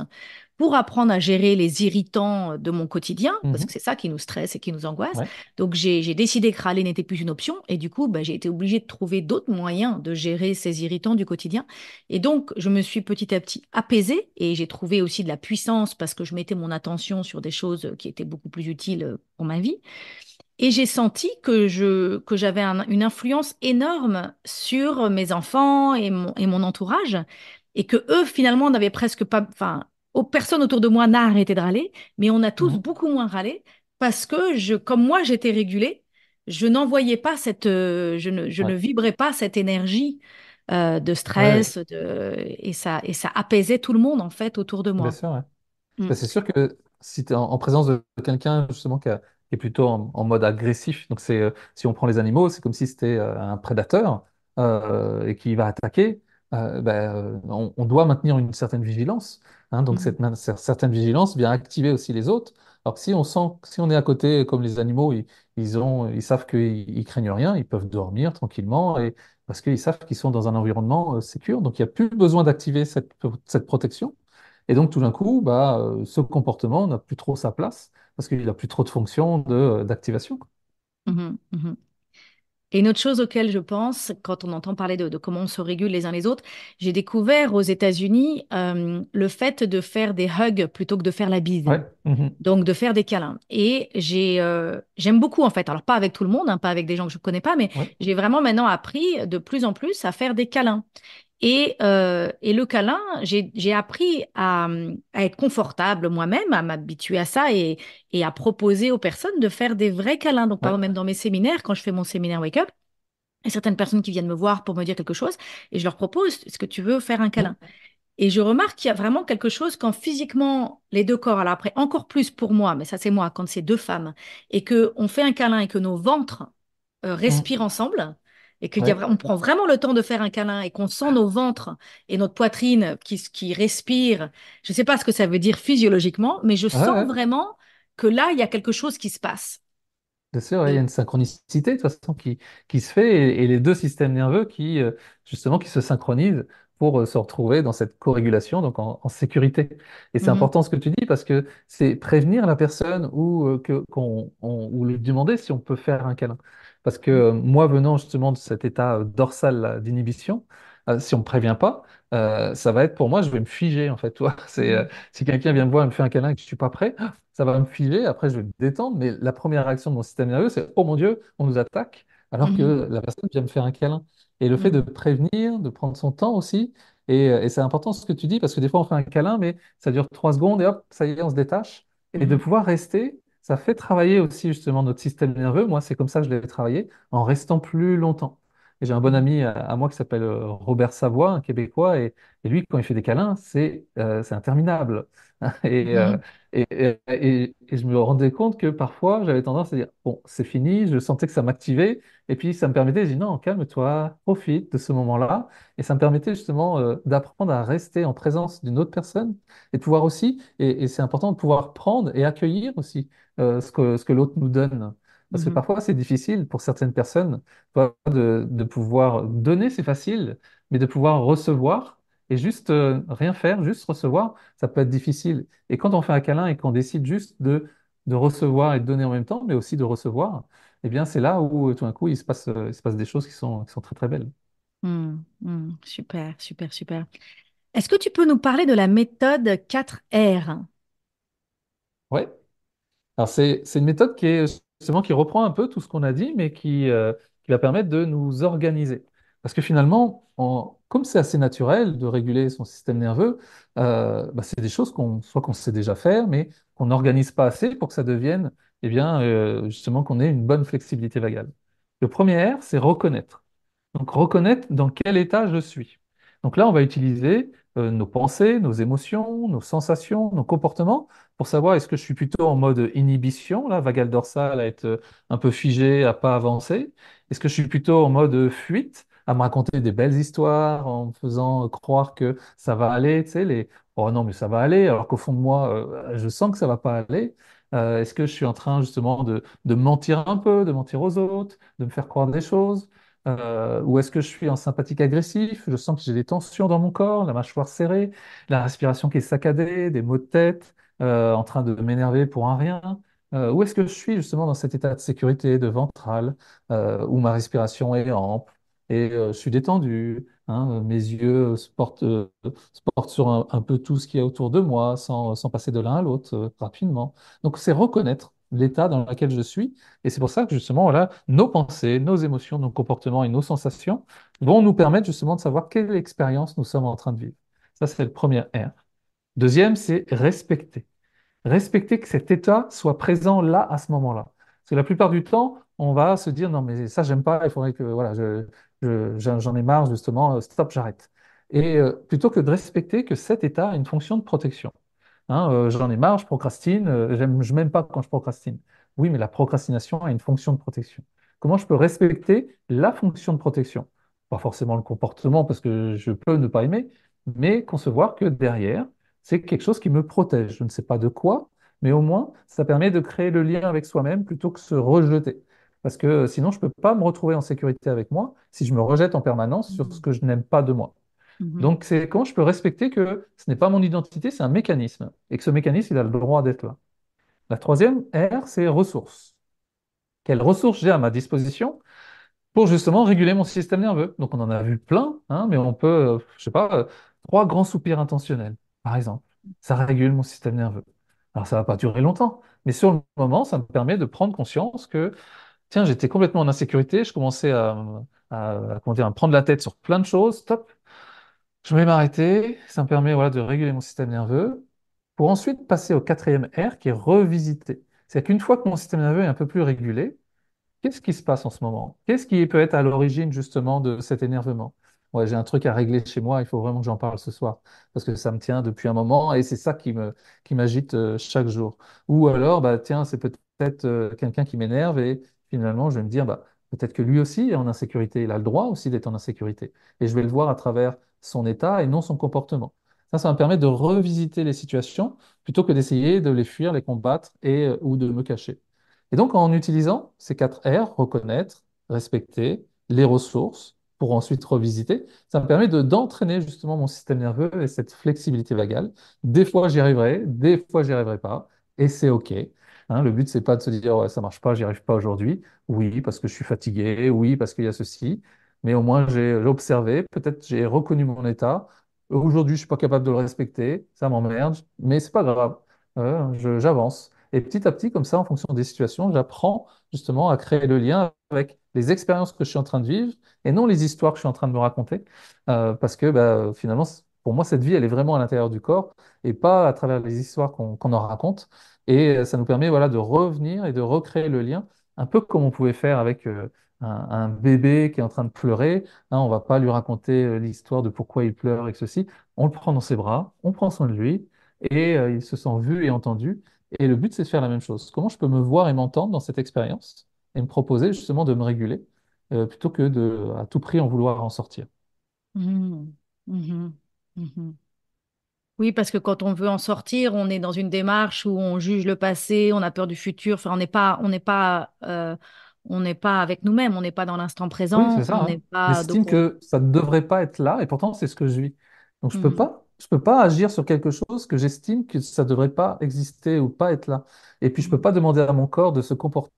pour apprendre à gérer les irritants de mon quotidien, parce que Mhm. c'est ça qui nous stresse et qui nous angoisse. Ouais. Donc, j'ai décidé que râler n'était plus une option et du coup, j'ai été obligée de trouver d'autres moyens de gérer ces irritants du quotidien. Et donc, je me suis petit à petit apaisée et j'ai trouvé aussi de la puissance parce que je mettais mon attention sur des choses qui étaient beaucoup plus utiles pour ma vie. Et j'ai senti que j'avais une influence énorme sur mes enfants et mon entourage, et que eux, finalement, n'avaient presque pas, enfin, personne autour de moi n'a arrêté de râler, mais on a tous Mhm. beaucoup moins râlé parce que comme moi, j'étais régulée, je n'envoyais pas je ne Ouais. vibrais pas cette énergie de Ouais, stress, et ça apaisait tout le monde, en fait, autour de bien moi. sûr, ouais. Mm. C'est sûr que si tu es en présence de quelqu'un justement qui est plutôt en mode agressif, donc si on prend les animaux, c'est comme si c'était un prédateur et qui va attaquer, on doit maintenir une certaine vigilance, hein. Donc Mhm. cette certaine vigilance vient activer aussi les autres. Alors que si on est à côté comme les animaux, ils savent qu'ils craignent rien, ils peuvent dormir tranquillement et parce qu'ils savent qu'ils sont dans un environnement sécure, donc il n'y a plus besoin d'activer cette protection. Et donc, tout d'un coup, ce comportement n'a plus trop sa place parce qu'il n'a plus trop de fonction d'activation. Mhm. Mhm. Et une autre chose auquel je pense, quand on entend parler de comment on se régule les uns les autres, j'ai découvert aux États-Unis le fait de faire des hugs plutôt que de faire la bise. Ouais. Mhm. Donc de faire des câlins. Et j'aime beaucoup en fait. Alors pas avec tout le monde, hein, pas avec des gens que je ne connais pas, mais Ouais. j'ai vraiment maintenant appris de plus en plus à faire des câlins. Et le câlin, j'ai appris à être confortable moi-même, à m'habituer à ça et à proposer aux personnes de faire des vrais câlins. Donc, par Ouais. exemple, même dans mes séminaires, quand je fais mon séminaire Wake Up, il y a certaines personnes qui viennent me voir pour me dire quelque chose et je leur propose, est-ce que tu veux faire un câlin? Mm. Et je remarque qu'il y a vraiment quelque chose quand physiquement les deux corps, alors après encore plus pour moi, mais ça c'est moi, quand c'est deux femmes, et que on fait un câlin et que nos ventres respirent Mm. ensemble, et Ouais. on prend vraiment le temps de faire un câlin et qu'on sent nos ventres et notre poitrine qui respirent. Je ne sais pas ce que ça veut dire physiologiquement, mais je Ouais, sens ouais. vraiment que là, il y a quelque chose qui se passe. Bien sûr, ouais, il y a Et- une synchronicité de toute façon qui se fait et les deux systèmes nerveux qui justement qui se synchronisent pour se retrouver dans cette co-régulation, donc en sécurité. Et c'est Mhm, important ce que tu dis parce que c'est prévenir la personne ou ou lui demander si on peut faire un câlin. Parce que moi, venant justement de cet état dorsal là, d'inhibition, si on me prévient pas, ça va être pour moi, je vais me figer en fait. Toi, c'est mhm, si quelqu'un vient me voir et me fait un câlin et que je suis pas prêt ça va me filer, après je vais me détendre, mais la première réaction de mon système nerveux, c'est oh mon Dieu, on nous attaque, alors mhm, que la personne vient me faire un câlin. Et le fait de mhm, prévenir, de prendre son temps aussi, et c'est important ce que tu dis, parce que des fois on fait un câlin, mais ça dure 3 secondes et hop, ça y est, on se détache. Et de mhm, pouvoir rester, ça fait travailler aussi justement notre système nerveux. Moi, c'est comme ça que je l'ai travaillé, en restant plus longtemps. Et j'ai un bon mhm, ami à moi qui s'appelle Robert Savoie, un Québécois, et lui, quand il fait des câlins, c'est interminable. Et, mhm, et je me rendais compte que parfois, j'avais tendance à dire, bon, c'est fini, je sentais que ça m'activait, et puis ça me permettait de dire, non, calme-toi, profite de ce moment-là, et ça me permettait justement d'apprendre à rester en présence d'une autre personne, et de pouvoir aussi, et c'est important de pouvoir prendre et accueillir aussi ce que l'autre nous donne. Parce que mhm, parfois, c'est difficile pour certaines personnes, de pouvoir donner, c'est facile, mais de pouvoir recevoir, et juste rien faire, juste recevoir, ça peut être difficile. Et quand on fait un câlin et qu'on décide juste de recevoir et de donner en même temps, mais aussi de recevoir, eh bien, c'est là où tout d'un coup, il se passe des choses qui sont très, très belles. mhm, mhm. Super, super, super. Est-ce que tu peux nous parler de la méthode 4R? Ouais. Alors, c'est une méthode qui est justement qui reprend un peu tout ce qu'on a dit, mais qui va permettre de nous organiser. Parce que finalement, comme c'est assez naturel de réguler son système nerveux, bah, c'est des choses soit qu'on sait déjà faire, mais qu'on n'organise pas assez pour que ça devienne, eh bien, justement, qu'on ait une bonne flexibilité vagale. Le premier R, c'est reconnaître. Donc, reconnaître dans quel état je suis. Donc là, on va utiliser nos pensées, nos émotions, nos sensations, nos comportements pour savoir est-ce que je suis plutôt en mode inhibition, là, vagal dorsal, à être un peu figé, à pas avancer. Est-ce que je suis plutôt en mode fuite, à me raconter des belles histoires en me faisant croire que ça va aller, tu sais, oh non, mais ça va aller, alors qu'au fond de moi, je sens que ça va pas aller. Est-ce que je suis en train justement de mentir un peu, de mentir aux autres, de me faire croire des choses? Ou est-ce que je suis en sympathique agressif? Je sens que j'ai des tensions dans mon corps, la mâchoire serrée, la respiration qui est saccadée, des maux de tête, en train de m'énerver pour un rien. Où est-ce que je suis justement dans cet état de sécurité, de ventral, où ma respiration est ample et je suis détendu, hein, mes yeux se portent sur un peu tout ce qui est autour de moi sans passer de l'un à l'autre rapidement. Donc c'est reconnaître l'état dans lequel je suis et c'est pour ça que justement, voilà, nos pensées, nos émotions, nos comportements et nos sensations vont nous permettre justement de savoir quelle expérience nous sommes en train de vivre. Ça, c'est le premier R. Deuxième, c'est respecter. Respecter que cet état soit présent là, à ce moment-là. Parce que la plupart du temps, on va se dire, non, mais ça, j'aime pas, il faudrait que, voilà, j'en ai marre, justement, stop, j'arrête. Et plutôt que de respecter que cet état a une fonction de protection. Hein, j'en ai marre, je procrastine, je m'aime pas quand je procrastine. Oui, mais la procrastination a une fonction de protection. Comment je peux respecter la fonction de protection? Pas forcément le comportement, parce que je peux ne pas aimer, mais concevoir que derrière, c'est quelque chose qui me protège. Je ne sais pas de quoi, mais au moins, ça permet de créer le lien avec soi-même plutôt que se rejeter. Parce que sinon, je ne peux pas me retrouver en sécurité avec moi si je me rejette en permanence sur ce Mhm, que je n'aime pas de moi. mhm, Donc, c'est comment je peux respecter que ce n'est pas mon identité, c'est un mécanisme, et que ce mécanisme, il a le droit d'être là. La troisième R, c'est ressources. Quelles ressources j'ai à ma disposition pour justement réguler mon système nerveux? Donc, on en a vu plein, hein, mais on peut, je sais pas, 3 grands soupirs intentionnels, par exemple. Ça régule mon système nerveux. Alors, ça va pas durer longtemps, mais sur le moment, ça me permet de prendre conscience que, tiens, j'étais complètement en insécurité, je commençais comment dire, à me prendre la tête sur plein de choses, stop. Je vais m'arrêter, ça me permet voilà, de réguler mon système nerveux, pour ensuite passer au quatrième R qui est revisiter. C'est qu'une fois que mon système nerveux est un peu plus régulé, qu'est-ce qui se passe en ce moment? Qu'est-ce qui peut être à l'origine justement de cet énervement? Ouais, j'ai un truc à régler chez moi, il faut vraiment que j'en parle ce soir, parce que ça me tient depuis un moment et c'est ça qui m'agite chaque jour. Ou alors, bah, tiens, c'est peut-être quelqu'un qui m'énerve et finalement, je vais me dire, bah, peut-être que lui aussi est en insécurité, il a le droit aussi d'être en insécurité. Et je vais le voir à travers son état et non son comportement. Ça me permet de revisiter les situations plutôt que d'essayer de les fuir, les combattre ou de me cacher. Et donc, en utilisant ces quatre R, reconnaître, respecter, les ressources, pour ensuite revisiter, ça me permet d'entraîner justement mon système nerveux et cette flexibilité vagale. Des fois, j'y arriverai, des fois, j'y arriverai pas, et c'est OK. Hein, le but, c'est pas de se dire, ouais, ça marche pas, j'y arrive pas aujourd'hui. Oui, parce que je suis fatigué, oui, parce qu'il y a ceci, mais au moins, j'ai observé, peut-être j'ai reconnu mon état. Aujourd'hui, je suis pas capable de le respecter, ça m'emmerde, mais c'est pas grave. J'avance. Et petit à petit, comme ça, en fonction des situations, j'apprends justement à créer le lien avec les expériences que je suis en train de vivre et non les histoires que je suis en train de me raconter. Parce que bah, finalement, pour moi, cette vie, elle est vraiment à l'intérieur du corps et pas à travers les histoires qu'on en raconte. Et ça nous permet voilà, de revenir et de recréer le lien, un peu comme on pouvait faire avec un bébé qui est en train de pleurer. Hein, on va pas lui raconter l'histoire de pourquoi il pleure et que ceci. On le prend dans ses bras, on prend soin de lui et il se sent vu et entendu. Et le but, c'est de faire la même chose. Comment je peux me voir et m'entendre dans cette expérience et me proposer justement de me réguler plutôt que de à tout prix en vouloir en sortir. Mhm. Mhm. Mhm. Oui, parce que quand on veut en sortir, on est dans une démarche où on juge le passé, on a peur du futur. Enfin, on n'est pas avec nous-mêmes, on n'est pas dans l'instant Oui, c'est présent, ça, on n'est hein. pas. J'estime que ça ne devrait pas être là et pourtant c'est ce que je vis. Donc Mhm. je peux pas agir sur quelque chose que j'estime que ça ne devrait pas exister ou pas être là. Et puis je peux Mhm. pas demander à mon corps de se comporter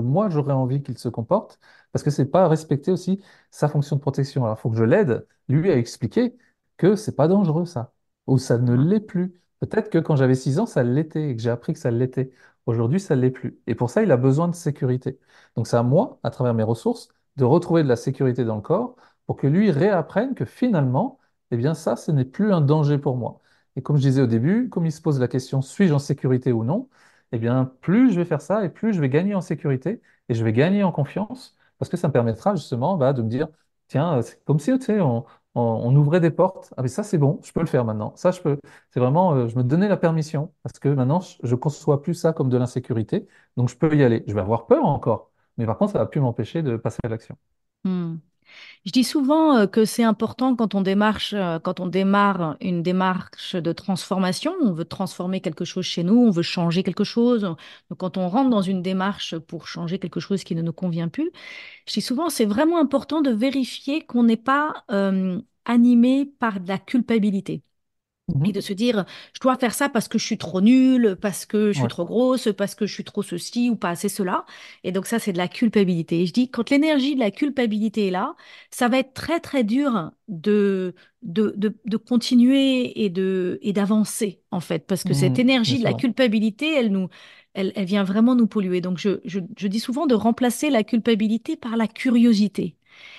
moi j'aurais envie qu'il se comporte parce que c'est pas respecter aussi sa fonction de protection. Alors il faut que je l'aide lui à expliquer que c'est pas dangereux ça ou ça ne Ah. l'est plus. Peut-être que quand j'avais 6 ans ça l'était et que j'ai appris que ça l'était. Aujourd'hui ça l'est plus. Et pour ça il a besoin de sécurité. Donc c'est à moi, à travers mes ressources, de retrouver de la sécurité dans le corps pour que lui réapprenne que finalement, eh bien ça, ce n'est plus un danger pour moi. Et comme je disais au début, comme il se pose la question, suis-je en sécurité ou non, eh bien plus je vais faire ça et plus je vais gagner en sécurité et je vais gagner en confiance parce que ça me permettra justement bah, de me dire, tiens, c'est comme si tu sais, on ouvrait des portes. Ah mais ça c'est bon, je peux le faire maintenant. Ça je peux. C'est vraiment, je me donnais la permission parce que maintenant je conçois plus ça comme de l'insécurité, donc je peux y aller. Je vais avoir peur encore. Mais par contre, ça va plus m'empêcher de passer à l'action. Hmm. Je dis souvent que c'est important quand on démarre une démarche de transformation, on veut transformer quelque chose chez nous, on veut changer quelque chose. Donc, quand on rentre dans une démarche pour changer quelque chose qui ne nous convient plus, je dis souvent c'est vraiment important de vérifier qu'on n'est pas animé par de la culpabilité. Et Mhm. de se dire, je dois faire ça parce que je suis trop nulle, parce que je suis Ouais. trop grosse, parce que je suis trop ceci ou pas assez cela. Et donc ça, c'est de la culpabilité. Et je dis, quand l'énergie de la culpabilité est là, ça va être très, très dur de continuer et d'avancer, en fait. Parce que cette Mhm. Bien énergie de la sûr. Ouais. culpabilité, elle vient vraiment nous polluer. Donc je dis souvent de remplacer la culpabilité par la curiosité.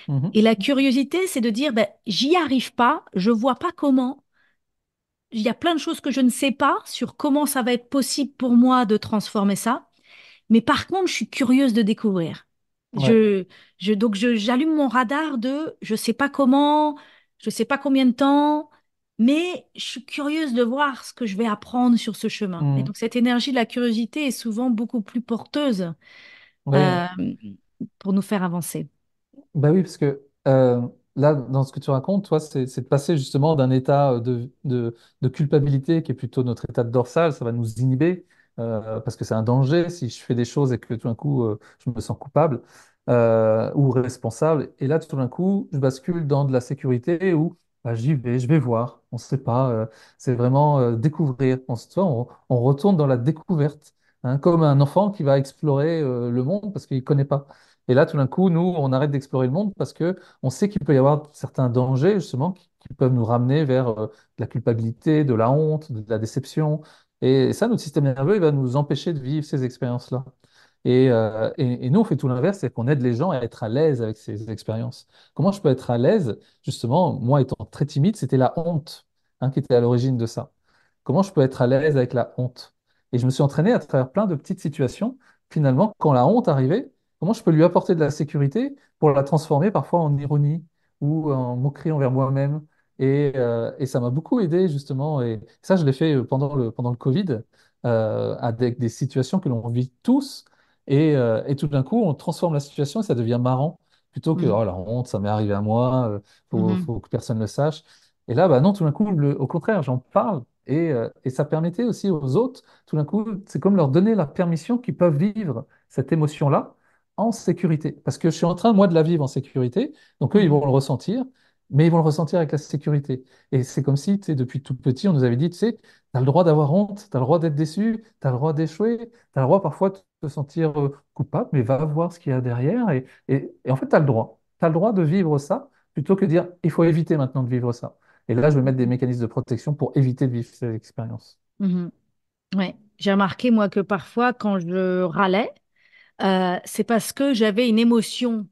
Mhm. Et la curiosité, c'est de dire, ben, j'y arrive pas, je vois pas comment. Il y a plein de choses que je ne sais pas sur comment ça va être possible pour moi de transformer ça. Mais par contre, je suis curieuse de découvrir. Ouais. J'allume mon radar de je sais pas comment, je sais pas combien de temps, mais je suis curieuse de voir ce que je vais apprendre sur ce chemin. Et Mhm. donc, cette énergie de la curiosité est souvent beaucoup plus porteuse Ouais. euh, pour nous faire avancer. Bah oui, parce que là, dans ce que tu racontes, toi, c'est de passer justement d'un état de culpabilité qui est plutôt notre état de dorsal, ça va nous inhiber, parce que c'est un danger si je fais des choses et que tout d'un coup, je me sens coupable ou responsable. Et là, tout d'un coup, je bascule dans de la sécurité où bah, j'y vais, je vais voir, on ne sait pas, c'est vraiment découvrir. Tu vois, on retourne dans la découverte, hein, comme un enfant qui va explorer le monde parce qu'il ne connaît pas. Et là, tout d'un coup, nous, on arrête d'explorer le monde parce que on sait qu'il peut y avoir certains dangers, justement, qui peuvent nous ramener vers de la culpabilité, de la honte, de la déception. Et ça, notre système nerveux, il va nous empêcher de vivre ces expériences-là. Et nous, on fait tout l'inverse, c'est qu'on aide les gens à être à l'aise avec ces expériences. Comment je peux être à l'aise? Justement, moi étant très timide, c'était la honte, qui était à l'origine de ça. Comment je peux être à l'aise avec la honte? Et je me suis entraîné à travers plein de petites situations. Finalement, quand la honte arrivait, comment je peux lui apporter de la sécurité pour la transformer parfois en ironie ou en moquerie envers moi-même. Et ça m'a beaucoup aidé justement. Et ça, je l'ai fait pendant le Covid, avec des situations que l'on vit tous. Et tout d'un coup, on transforme la situation et ça devient marrant. Plutôt que Mhm. oh, la honte, ça m'est arrivé à moi, Mhm. faut que personne ne le sache. Et là, bah non, tout d'un coup, au contraire, j'en parle. Et ça permettait aussi aux autres, tout d'un coup, c'est comme leur donner la permission qu'ils peuvent vivre cette émotion-là en sécurité. Parce que je suis en train, moi, de la vivre en sécurité. Donc, eux, ils Mhm. vont le ressentir, mais ils vont le ressentir avec la sécurité. Et c'est comme si, tu sais, depuis tout petit, on nous avait dit, tu sais, tu as le droit d'avoir honte, tu as le droit d'être déçu, tu as le droit d'échouer, tu as le droit parfois de te sentir coupable, mais va voir ce qu'il y a derrière. Et en fait, tu as le droit. Tu as le droit de vivre ça, plutôt que de dire, il faut éviter maintenant de vivre ça. Et là, je vais mettre des mécanismes de protection pour éviter de vivre cette expérience. Mhm. Ouais. J'ai remarqué, moi, que parfois, quand je râlais, c'est parce que j'avais une émotion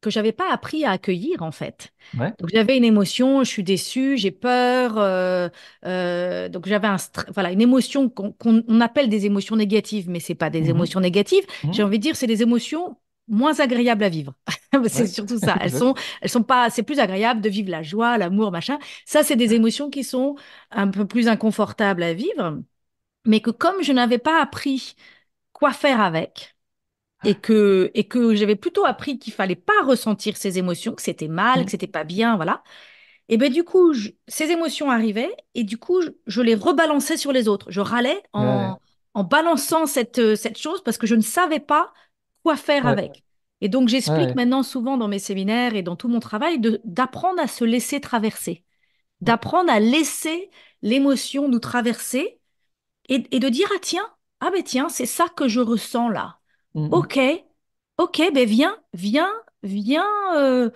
que j'avais pas appris à accueillir, en fait. Ouais. Donc, j'avais une émotion, je suis déçue, j'ai peur. Donc, j'avais voilà, une émotion qu'on appelle des émotions négatives, mais c'est pas des Mhm. émotions négatives. J'ai Mhm. envie de dire, c'est des émotions moins agréables à vivre. C'est Ouais. surtout ça. Exact. Elles sont pas, c'est plus agréable de vivre la joie, l'amour, machin. Ça, c'est des émotions qui sont un peu plus inconfortables à vivre, mais que comme je n'avais pas appris quoi faire avec, et que j'avais plutôt appris qu'il fallait pas ressentir ces émotions, que c'était mal, que Mhm. c'était pas bien, voilà. Et ben du coup, ces émotions arrivaient et du coup, je les rebalançais sur les autres. Je râlais Ouais. en balançant cette chose parce que je ne savais pas quoi faire Ouais. avec. Et donc, j'explique Ouais. maintenant souvent dans mes séminaires et dans tout mon travail d'apprendre à se laisser traverser, d'apprendre à laisser l'émotion nous traverser et de dire, ah tiens, ah ben tiens, c'est ça que je ressens là. Mhm. Ok, ok, ben viens, euh,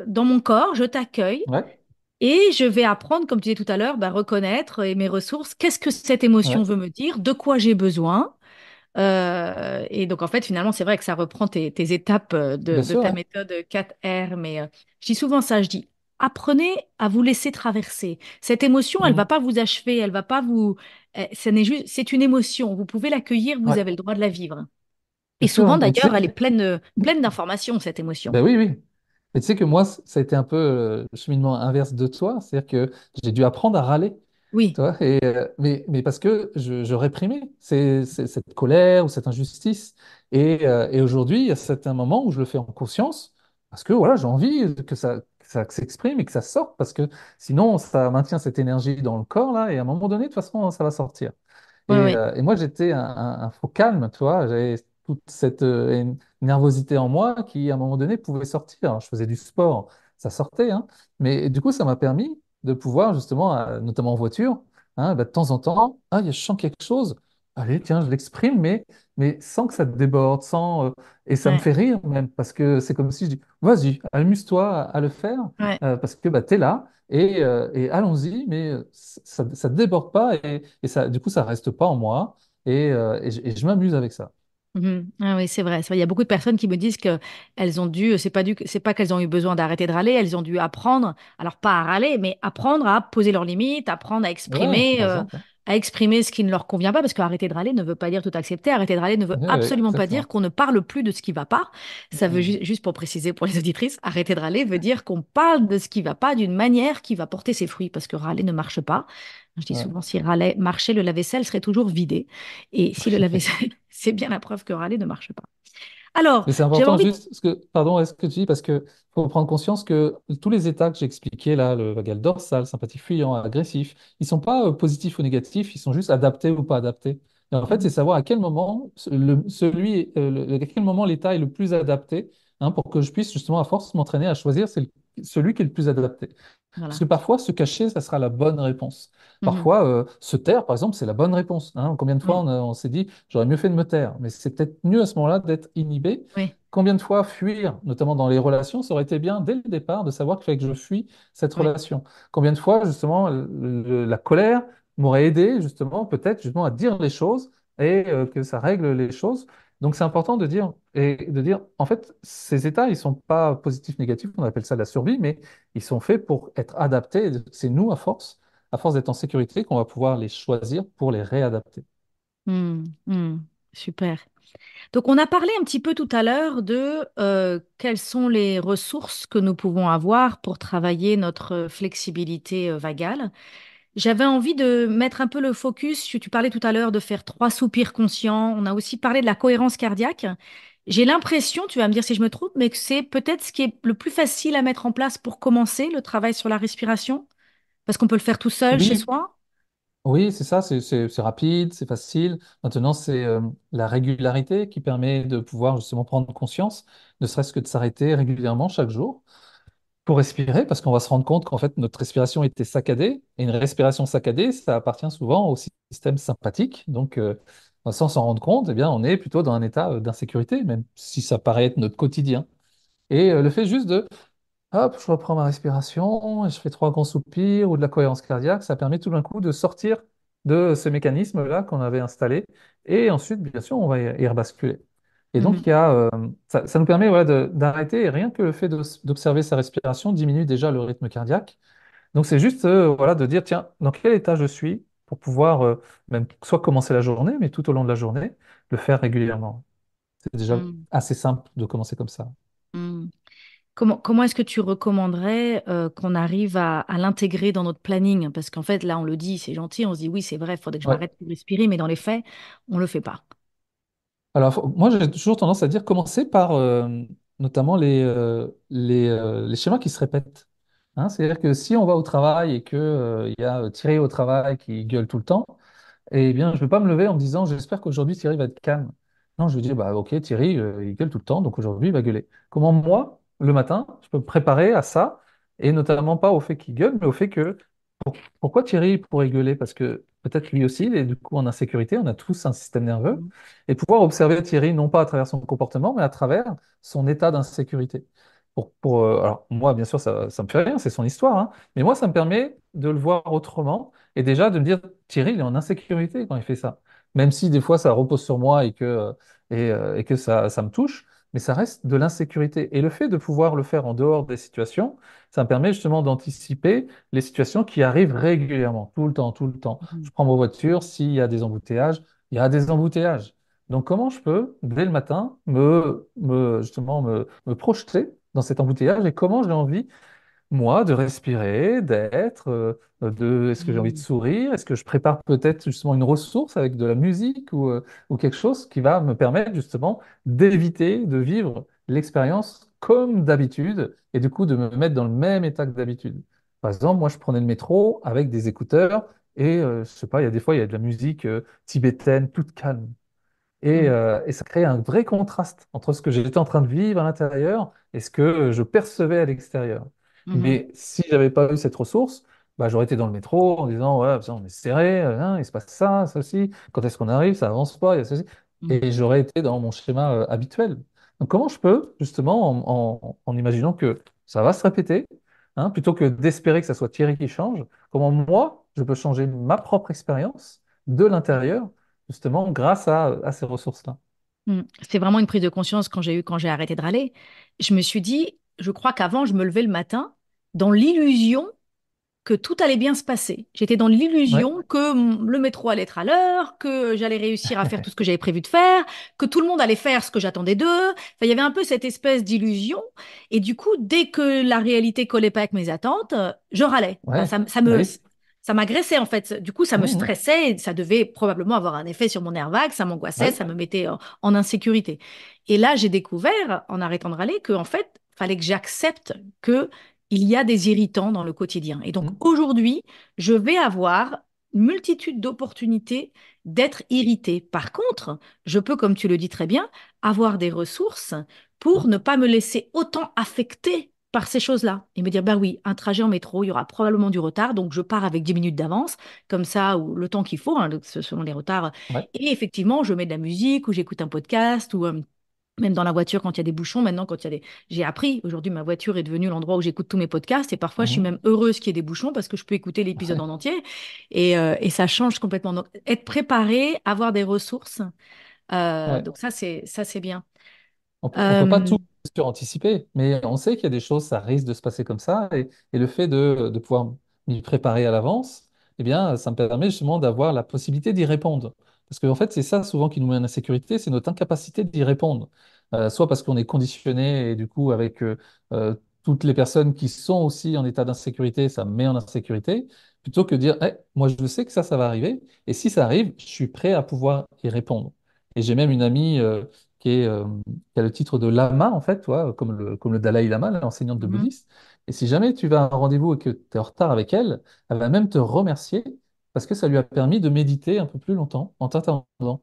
dans mon corps, je t'accueille Ouais. et je vais apprendre, comme tu disais tout à l'heure, ben, reconnaître mes ressources. Qu'est-ce que cette émotion Ouais. veut me dire? De quoi j'ai besoin? Et donc, en fait, finalement, c'est vrai que ça reprend tes étapes Bien de sûr, ta ouais. méthode 4R, mais je dis souvent ça, je dis, apprenez à vous laisser traverser. Cette émotion, elle va Mhm. pas vous achever, elle va pas vous... ça n'est juste, c'est une émotion, vous pouvez l'accueillir, vous Ouais. avez le droit de la vivre. Et Bien sûr, souvent, hein. Et tu d'ailleurs, sais, elle est pleine d'informations, cette émotion. ben oui, oui. Et tu sais que moi, ça a été un peu le cheminement inverse de toi, c'est-à-dire que j'ai dû apprendre à râler. Oui, Toi, mais parce que je réprimais cette colère ou cette injustice. Et aujourd'hui, il y a certains moments où je le fais en conscience, parce que voilà, j'ai envie que ça s'exprime et que ça sorte, parce que sinon, ça maintient cette énergie dans le corps, là, et à un moment donné, de toute façon, ça va sortir. oui, Et, oui, euh, et moi, j'étais un faux calme, tu vois, j'avais toute cette nervosité en moi qui, à un moment donné, pouvait sortir. Alors, je faisais du sport, ça sortait, hein, mais du coup, ça m'a permis de pouvoir, justement, notamment en voiture, bah, de temps en temps, je sens quelque chose, allez, tiens, je l'exprime, mais sans que ça te déborde, et ça me ouais, fait rire même, parce que c'est comme si je dis, vas-y, amuse-toi à le faire, ouais. parce que bah, tu es là, et allons-y, mais ça ne déborde pas, et ça, du coup, ça reste pas en moi, et je m'amuse avec ça. Mhm. Ah oui, c'est vrai. Il y a beaucoup de personnes qui me disent que elles ont dû, c'est pas qu'elles ont eu besoin d'arrêter de râler, elles ont dû apprendre, alors pas à râler, mais apprendre à poser leurs limites, apprendre Ouais, par exemple. Ouais. à exprimer ce qui ne leur convient pas, parce qu'arrêter de râler ne veut pas dire tout accepter. Arrêter de râler ne veut Ouais, ouais, absolument pas dire exactement. qu'on ne parle plus de ce qui va pas. Ça veut Mhm. juste pour préciser pour les auditrices, arrêter de râler veut dire qu'on parle de ce qui va pas d'une manière qui va porter ses fruits, parce que râler ne marche pas. Je dis Ouais. souvent, si râler marchait, le lave-vaisselle serait toujours vidé. Et si le lave-vaisselle, c'est bien la preuve que râler ne marche pas. Alors, Mais c'est j'avais important envie de... juste, pardon, est-ce que tu dis, parce que faut prendre conscience que tous les états que j'ai expliqués là, le vagal dorsal, sympathique fuyant, agressif, ils sont pas positifs ou négatifs, ils sont juste adaptés ou pas adaptés. Et en fait, c'est Mhm. savoir à quel moment à quel moment l'état est le plus adapté, pour que je puisse justement à force m'entraîner à choisir celui qui est le plus adapté. Parce Voilà. que parfois, se cacher, ça sera la bonne réponse. Mhm. Parfois, se taire, par exemple, c'est la bonne réponse. Combien de fois Oui, on s'est dit, j'aurais mieux fait de me taire, mais c'est peut-être mieux à ce moment-là d'être inhibé. oui, Combien de fois fuir, notamment dans les relations, ça aurait été bien dès le départ de savoir qu'il fallait que je fuis cette oui, relation. Combien de fois, justement, la colère m'aurait aidé, justement, peut-être, justement, à dire les choses et que ça règle les choses. Donc c'est important de dire, en fait, ces états, ils sont pas positifs, négatifs, on appelle ça la survie, mais ils sont faits pour être adaptés. C'est nous, à force d'être en sécurité, qu'on va pouvoir les choisir pour les réadapter. Hmm, hmm, super. Donc, on a parlé un petit peu tout à l'heure de quelles sont les ressources que nous pouvons avoir pour travailler notre flexibilité vagale. J'avais envie de mettre un peu le focus. Tu parlais tout à l'heure de faire 3 soupirs conscients. On a aussi parlé de la cohérence cardiaque. J'ai l'impression, tu vas me dire si je me trompe, mais que c'est peut-être ce qui est le plus facile à mettre en place pour commencer le travail sur la respiration, parce qu'on peut le faire tout seul chez Oui, soi. oui, c'est ça, c'est rapide, c'est facile. Maintenant, c'est la régularité qui permet de pouvoir justement prendre conscience, ne serait-ce que de s'arrêter régulièrement chaque jour pour respirer, parce qu'on va se rendre compte qu'en fait, notre respiration était saccadée. Et une respiration saccadée, ça appartient souvent au système sympathique. Donc, sans s'en rendre compte, eh bien, on est plutôt dans un état d'insécurité, même si ça paraît être notre quotidien. Et le fait juste de hop, je reprends ma respiration, et je fais 3 grands soupirs ou de la cohérence cardiaque. Ça permet tout d'un coup de sortir de ce mécanisme-là qu'on avait installé. Et ensuite, bien sûr, on va y rebasculer. Et donc, Mhm, ça nous permet voilà, d'arrêter. Et rien que le fait d'observer sa respiration diminue déjà le rythme cardiaque. Donc, c'est juste voilà, de dire, tiens, dans quel état je suis pour pouvoir même soit commencer la journée, mais tout au long de la journée, le faire régulièrement. C'est déjà mhm, assez simple de commencer comme ça. mhm. Comment est-ce que tu recommanderais qu'on arrive à l'intégrer dans notre planning? Parce qu'en fait, là, on le dit, c'est gentil, on se dit oui, c'est vrai, il faudrait que je Ouais. m'arrête pour respirer, mais dans les faits, on ne le fait pas. Alors, moi, j'ai toujours tendance à dire commencer par notamment les schémas qui se répètent. Hein, c'est-à-dire que si on va au travail et qu'il y a Thierry au travail qui gueule tout le temps, eh bien, je ne vais pas me lever en me disant j'espère qu'aujourd'hui Thierry va être calme. Non, je vais dire bah, ok, Thierry, il gueule tout le temps, donc aujourd'hui il va gueuler. Comment moi, le matin, je peux me préparer à ça, et notamment pas au fait qu'il gueule, mais au fait que pourquoi Thierry pourrait gueuler? Parce que peut-être lui aussi, il est du coup en insécurité, on a tous un système nerveux, Mhm. et pouvoir observer Thierry non pas à travers son comportement, mais à travers son état d'insécurité. Alors, moi, bien sûr, ça me fait rien, c'est son histoire, hein, mais moi, ça me permet de le voir autrement, et déjà de me dire, Thierry, il est en insécurité quand il fait ça. Même si des fois, ça repose sur moi et que ça me touche, mais ça reste de l'insécurité. Et le fait de pouvoir le faire en dehors des situations, ça me permet justement d'anticiper les situations qui arrivent régulièrement, tout le temps, tout le temps. Je Mhm. prends ma voiture, s'il y a des embouteillages, il y a des embouteillages. Donc comment je peux, dès le matin, justement me projeter dans cet embouteillage et comment j'ai envie moi, de respirer, est-ce que j'ai envie de Mhm. sourire? Est-ce que je prépare peut-être justement une ressource avec de la musique ou quelque chose qui va me permettre justement d'éviter de vivre l'expérience comme d'habitude et du coup de me mettre dans le même état que d'habitude. Par exemple, moi, je prenais le métro avec des écouteurs et je sais pas, il y a des fois, il y a de la musique tibétaine toute calme. Et ça crée un vrai contraste entre ce que j'étais en train de vivre à l'intérieur et ce que je percevais à l'extérieur. Mhm. Mais si j'avais pas eu cette ressource, bah, j'aurais été dans le métro en disant, ouais, putain, on est serré, hein, il se passe ça, ça aussi, quand est-ce qu'on arrive, ça avance pas, il y a ceci. Mhm. Et j'aurais été dans mon schéma habituel. Donc comment je peux, justement, en imaginant que ça va se répéter, hein, plutôt que d'espérer que ça soit Thierry qui change, comment moi, je peux changer ma propre expérience de l'intérieur justement grâce à ces ressources-là. C'est vraiment une prise de conscience quand j'ai arrêté de râler. Je me suis dit, je crois qu'avant, je me levais le matin dans l'illusion que tout allait bien se passer. J'étais dans Ouais, l'illusion que le métro allait être à l'heure, que j'allais réussir à faire tout ce que j'avais prévu de faire, que tout le monde allait faire ce que j'attendais d'eux. Enfin, il y avait un peu cette espèce d'illusion. Et du coup, dès que la réalité collait pas avec mes attentes, je râlais. Enfin, ouais, bah oui. ça m'agressait en fait. Du coup, ça me Mhm, stressait et ça devait probablement avoir un effet sur mon nerf vague. Ça m'angoissait, ouais, ça me mettait en insécurité. Et là, j'ai découvert, en arrêtant de râler, qu'en fait, fallait que j'accepte que il y a des irritants dans le quotidien. Et donc mhm, aujourd'hui, je vais avoir une multitude d'opportunités d'être irrité. Par contre, je peux, comme tu le dis très bien, avoir des ressources pour ne pas me laisser autant affecter par ces choses-là et me dire, ben oui, un trajet en métro, il y aura probablement du retard, donc je pars avec 10 minutes d'avance, comme ça, ou le temps qu'il faut, hein, selon les retards. ouais, Et effectivement, je mets de la musique ou j'écoute un podcast ou même dans la voiture, quand il y a des bouchons, maintenant, quand il y a des... J'ai appris, aujourd'hui, ma voiture est devenue l'endroit où j'écoute tous mes podcasts et parfois, je suis mhm, même heureuse qu'il y ait des bouchons parce que je peux écouter l'épisode en entier et ça change complètement. Donc, être préparé, avoir des ressources, Ouais. Donc ça, c'est bien. On peut pas Euh, tout bien sûr, anticiper, mais on sait qu'il y a des choses, ça risque de se passer comme ça, et le fait de pouvoir m'y préparer à l'avance, eh bien, ça me permet justement d'avoir la possibilité d'y répondre. Parce qu'en fait, c'est ça souvent qui nous met en insécurité, c'est notre incapacité d'y répondre. Soit parce qu'on est conditionné, et du coup, avec euh, toutes les personnes qui sont aussi en état d'insécurité, ça me met en insécurité, plutôt que de dire, Eh, moi, je sais que ça va arriver, et si ça arrive, je suis prêt à pouvoir y répondre. Et j'ai même une amie qui est, qui a le titre de lama, en fait, toi, comme le Dalai Lama, l'enseignante de mhm, bouddhiste. Et si jamais tu vas à un rendez-vous et que tu es en retard avec elle, elle va même te remercier parce que ça lui a permis de méditer un peu plus longtemps en t'attendant.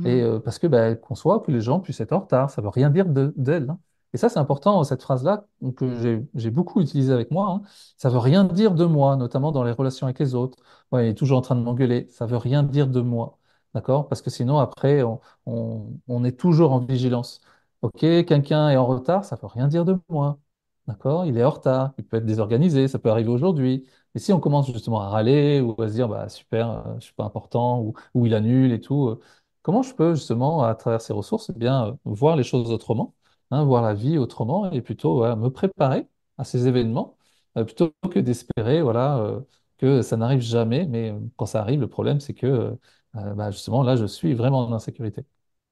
Et mhm, parce que bah, elle conçoit que les gens puissent être en retard, ça veut rien dire d'elle. Hein. Et ça, c'est important, cette phrase-là, que j'ai beaucoup utilisée avec moi. Hein. Ça veut rien dire de moi, notamment dans les relations avec les autres. Ouais, il est toujours en train de m'engueuler. Ça veut rien dire de moi. D'accord? Parce que sinon, après, on est toujours en vigilance. OK, quelqu'un est en retard, ça veut rien dire de moi. D'accord? Il est en retard, il peut être désorganisé, ça peut arriver aujourd'hui. Et si on commence justement à râler ou à se dire, bah super, je suis pas important, ou il annule et tout, comment je peux justement, à travers ces ressources, eh bien, voir les choses autrement, hein, voir la vie autrement et plutôt voilà, me préparer à ces événements, plutôt que d'espérer voilà, que ça n'arrive jamais. Mais quand ça arrive, le problème, c'est que bah, justement, là, je suis vraiment en insécurité.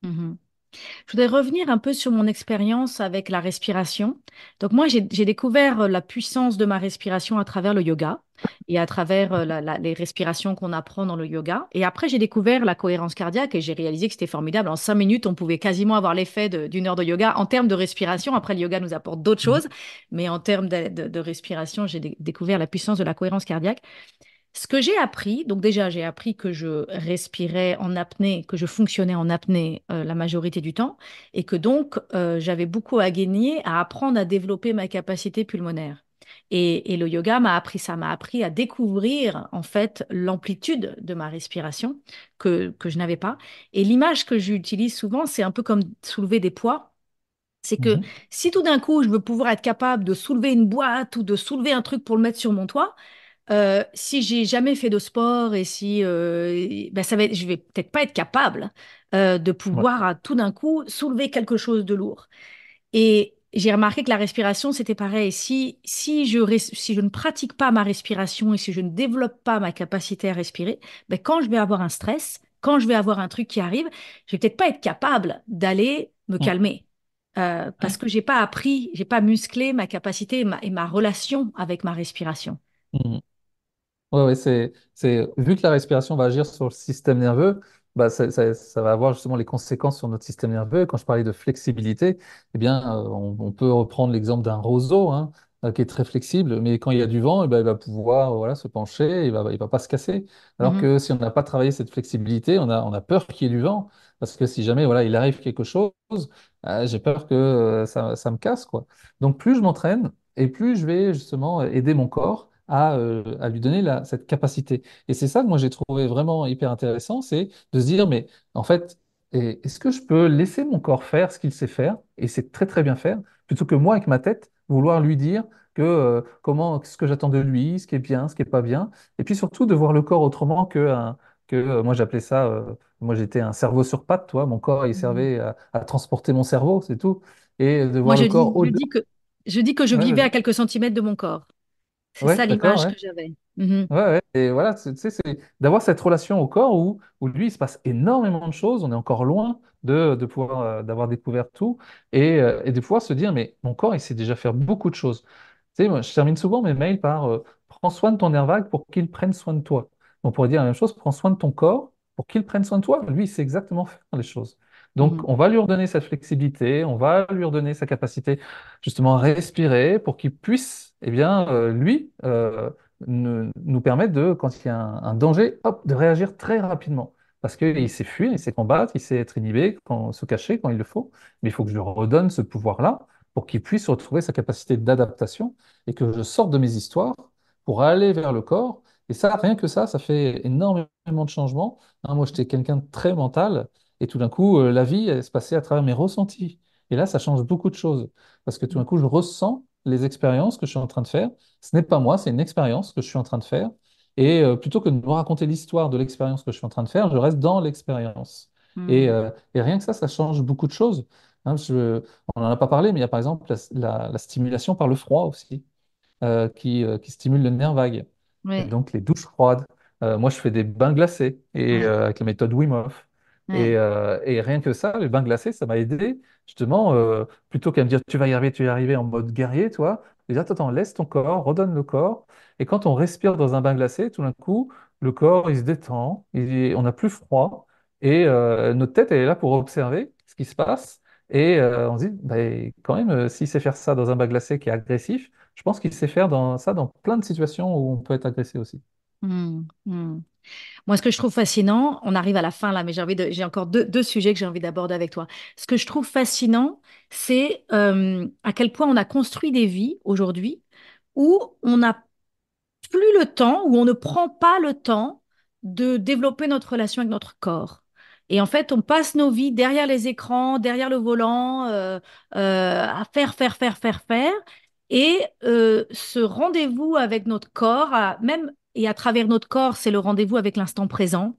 mhm. Je voudrais revenir un peu sur mon expérience avec la respiration. Donc moi, j'ai découvert la puissance de ma respiration à travers le yoga et à travers les respirations qu'on apprend dans le yoga. Et après, j'ai découvert la cohérence cardiaque et j'ai réalisé que c'était formidable. En 5 minutes, on pouvait quasiment avoir l'effet d'une heure de yoga en termes de respiration. Après, le yoga nous apporte d'autres Mhm. choses, mais en termes de respiration, j'ai découvert la puissance de la cohérence cardiaque. Ce que j'ai appris, donc déjà j'ai appris que je respirais en apnée, que je fonctionnais en apnée la majorité du temps, et que donc j'avais beaucoup à gagner à apprendre à développer ma capacité pulmonaire. Et le yoga m'a appris ça, m'a appris à découvrir en fait l'amplitude de ma respiration que je n'avais pas. Et l'image que j'utilise souvent, c'est un peu comme soulever des poids. C'est que Mhm. si tout d'un coup je veux pouvoir être capable de soulever une boîte ou de soulever un truc pour le mettre sur mon toit, si j'ai jamais fait de sport et si ben je vais peut-être pas être capable de Ouais. pouvoir tout d'un coup soulever quelque chose de lourd. Et j'ai remarqué que la respiration, c'était pareil. Si je ne pratique pas ma respiration et si je ne développe pas ma capacité à respirer, ben quand je vais avoir un stress, quand je vais avoir un truc qui arrive, je vais peut-être pas être capable d'aller me Ouais. calmer. Parce que j'ai pas appris, j'ai pas musclé ma capacité et ma relation avec ma respiration. Mhm. Ouais, ouais, vu que la respiration va agir sur le système nerveux, bah, ça va avoir justement les conséquences sur notre système nerveux. Et quand je parlais de flexibilité, eh bien, on peut reprendre l'exemple d'un roseau hein, qui est très flexible, mais quand il y a du vent, eh ben, il va pouvoir voilà, se pencher, il va pas se casser. Alors Mhm, que si on n'a pas travaillé cette flexibilité, on a peur qu'il y ait du vent, parce que si jamais voilà, il arrive quelque chose, j'ai peur que ça me casse, quoi. Donc plus je m'entraîne, et plus je vais justement aider mon corps à lui donner cette capacité. Et c'est ça que moi j'ai trouvé vraiment hyper intéressant, c'est de se dire, mais en fait, est-ce que je peux laisser mon corps faire ce qu'il sait faire, et c'est très très bien faire, plutôt que moi avec ma tête, vouloir lui dire que ce que j'attends de lui, ce qui est bien, ce qui est pas bien, et puis surtout de voir le corps autrement moi j'appelais ça, moi j'étais un cerveau sur pattes, toi, mon corps il mhm. servait à transporter mon cerveau, c'est tout, et de Moi, voir le corps au-delà. je dis que je Ouais, vivais à vas-y. quelques centimètres de mon corps. C'est Ouais, ça d'accord, l'image ouais. que j'avais. Mhm, Ouais, ouais. Et voilà, tu sais, c'est d'avoir cette relation au corps où lui, il se passe énormément de choses, on est encore loin de pouvoir, d'avoir découvert tout, et de pouvoir se dire, mais mon corps, il sait déjà faire beaucoup de choses. Tu sais, moi, je termine souvent mes mails par prends soin de ton nerf vague pour qu'il prenne soin de toi. On pourrait dire la même chose, prends soin de ton corps pour qu'il prenne soin de toi. Lui, il sait exactement faire les choses. Donc, mhm, on va lui redonner cette flexibilité, on va lui redonner sa capacité justement à respirer pour qu'il puisse, eh bien, lui, nous permettre de, quand il y a un danger, hop, de réagir très rapidement. Parce qu'il sait fuir, il sait combattre, il sait être inhibé, se cacher quand il le faut. Mais il faut que je lui redonne ce pouvoir-là pour qu'il puisse retrouver sa capacité d'adaptation et que je sorte de mes histoires pour aller vers le corps. Et ça, rien que ça fait énormément de changements. Hein, moi, j'étais quelqu'un de très mental et tout d'un coup, la vie, elle se passait à travers mes ressentis. Et là, ça change beaucoup de choses parce que tout d'un coup, je ressens les expériences que je suis en train de faire. Ce n'est pas moi, c'est une expérience que je suis en train de faire. Et plutôt que de me raconter l'histoire de l'expérience que je suis en train de faire, je reste dans l'expérience. Et rien que ça change beaucoup de choses. Hein, on n'en a pas parlé, mais il y a par exemple la stimulation par le froid aussi qui stimule le nerf vague. Et Ouais, donc les douches froides. Moi, je fais des bains glacés ouais, avec la méthode Wim Hof. ouais. Et rien que ça, les bains glacés, ça m'a aidé justement, plutôt qu'à me dire tu vas y arriver en mode guerrier, toi. Je dis, attends, attends, laisse ton corps, redonne le corps. Et quand on respire dans un bain glacé, tout d'un coup, le corps, il se détend, on n'a plus froid. Et notre tête, elle est là pour observer ce qui se passe. Et on se dit, bah, quand même, s'il sait faire ça dans un bain glacé qui est agressif, je pense qu'il sait faire ça dans plein de situations où on peut être agressé aussi. Hmm, hmm. Moi, ce que je trouve fascinant, on arrive à la fin là, mais j'ai encore deux sujets que j'ai envie d'aborder avec toi. Ce que je trouve fascinant, c'est à quel point on a construit des vies aujourd'hui où on n'a plus le temps, où on ne prend pas le temps de développer notre relation avec notre corps. Et en fait, on passe nos vies derrière les écrans, derrière le volant, à faire. Et ce rendez-vous avec notre corps, même et à travers notre corps, c'est le rendez-vous avec l'instant présent.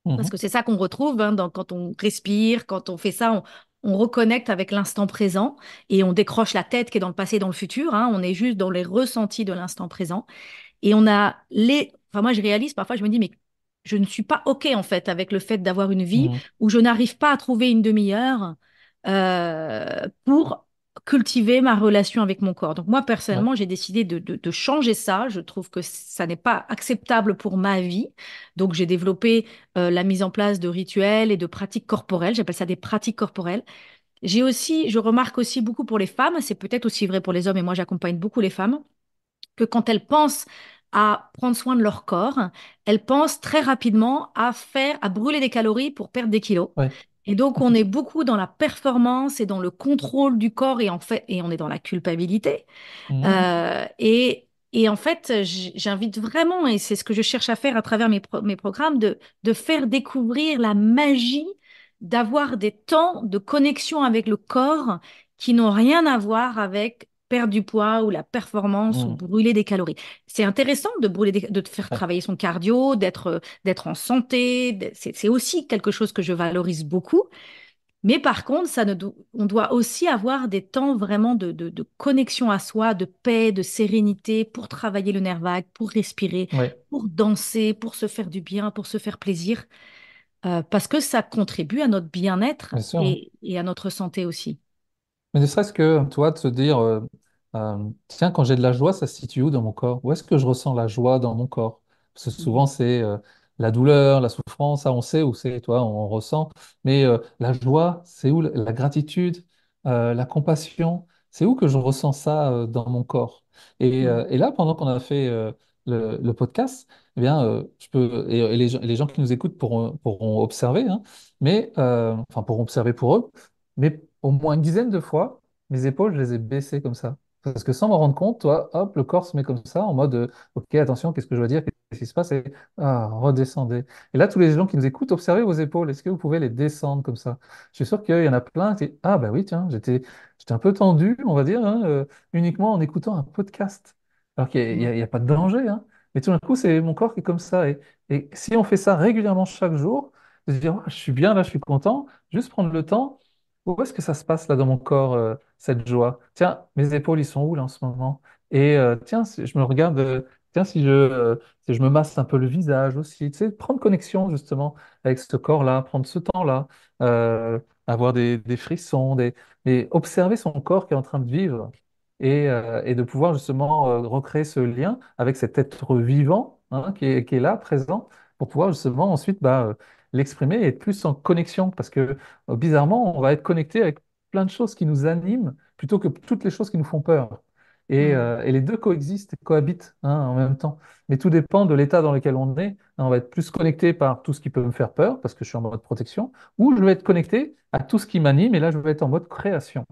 Parce Mhm, que c'est ça qu'on retrouve hein, quand on respire, quand on fait ça, on reconnecte avec l'instant présent et on décroche la tête qui est dans le passé et dans le futur. Hein. On est juste dans les ressentis de l'instant présent. Et on a les... Enfin, moi, je réalise parfois, je me dis, mais je ne suis pas OK, en fait, avec le fait d'avoir une vie mhm, où je n'arrive pas à trouver une demi-heure pour cultiver ma relation avec mon corps. Donc, moi, ouais, personnellement, j'ai décidé de changer ça. Je trouve que ça n'est pas acceptable pour ma vie. Donc, j'ai développé la mise en place de rituels et de pratiques corporelles. J'appelle ça des pratiques corporelles. J'ai aussi, je remarque aussi beaucoup pour les femmes, c'est peut-être aussi vrai pour les hommes, et moi, j'accompagne beaucoup les femmes que quand elles pensent à prendre soin de leur corps, elles pensent très rapidement à brûler des calories pour perdre des kilos. ouais. Et donc, on est beaucoup dans la performance et dans le contrôle du corps et en fait, et on est dans la culpabilité. Mhm, Et en fait, j'invite vraiment, et c'est ce que je cherche à faire à travers mes programmes, de faire découvrir la magie d'avoir des temps de connexion avec le corps qui n'ont rien à voir avec perdre du poids ou la performance ou mhm, brûler des calories. C'est intéressant de de faire ouais, travailler son cardio, d'être en santé. C'est aussi quelque chose que je valorise beaucoup. Mais par contre, on doit aussi avoir des temps vraiment de connexion à soi, de paix, de sérénité pour travailler le nerf vague, pour respirer, ouais, pour danser, pour se faire du bien, pour se faire plaisir, parce que ça contribue à notre bien-être bien sûr, hein. et à notre santé aussi. Mais ne serait-ce que, toi, de se dire, tiens, quand j'ai de la joie, ça se situe où dans mon corps? Où est-ce que je ressens la joie dans mon corps? Parce que souvent, Mhm. c'est la douleur, la souffrance, ça, on sait où c'est, toi, on ressent. Mais la joie, c'est où? La gratitude, la compassion, c'est où que je ressens ça dans mon corps? Et là, pendant qu'on a fait le podcast, eh bien, et les gens qui nous écoutent pourront observer, hein, mais, enfin, pourront observer pour eux. Mais au moins une dizaine de fois, mes épaules, je les ai baissées comme ça. Parce que sans m'en rendre compte, toi, hop, le corps se met comme ça, en mode, OK, attention, qu'est-ce que je dois dire, qu'est-ce qui se passe? Et redescendez. Et là, tous les gens qui nous écoutent, observez vos épaules. Est-ce que vous pouvez les descendre comme ça? Je suis sûr qu'il y en a plein qui, ah bah oui, tiens, j'étais un peu tendu, on va dire, hein, uniquement en écoutant un podcast. Alors qu'il n'y a, Mhm. il y a pas de danger, hein. Mais tout d'un coup, c'est mon corps qui est comme ça. Et si on fait ça régulièrement chaque jour, de se dire, ah, je suis bien là, je suis content, juste prendre le temps. Où est-ce que ça se passe là dans mon corps, cette joie? Tiens, mes épaules, ils sont où là en ce moment? Et tiens, si je me regarde, tiens, si je me masse un peu le visage aussi, tu sais, prendre connexion justement avec ce corps-là, prendre ce temps-là, euh, avoir des frissons, et observer son corps qui est en train de vivre et de pouvoir justement recréer ce lien avec cet être vivant hein, qui est là, présent, pour pouvoir justement ensuite l'exprimer et être plus en connexion parce que bizarrement, on va être connecté avec plein de choses qui nous animent plutôt que toutes les choses qui nous font peur. Mhm. Et les deux coexistent et cohabitent hein, en même temps. Mais tout dépend de l'état dans lequel on est. On va être plus connecté par tout ce qui peut me faire peur, parce que je suis en mode protection, ou je vais être connecté à tout ce qui m'anime, et là, je vais être en mode création.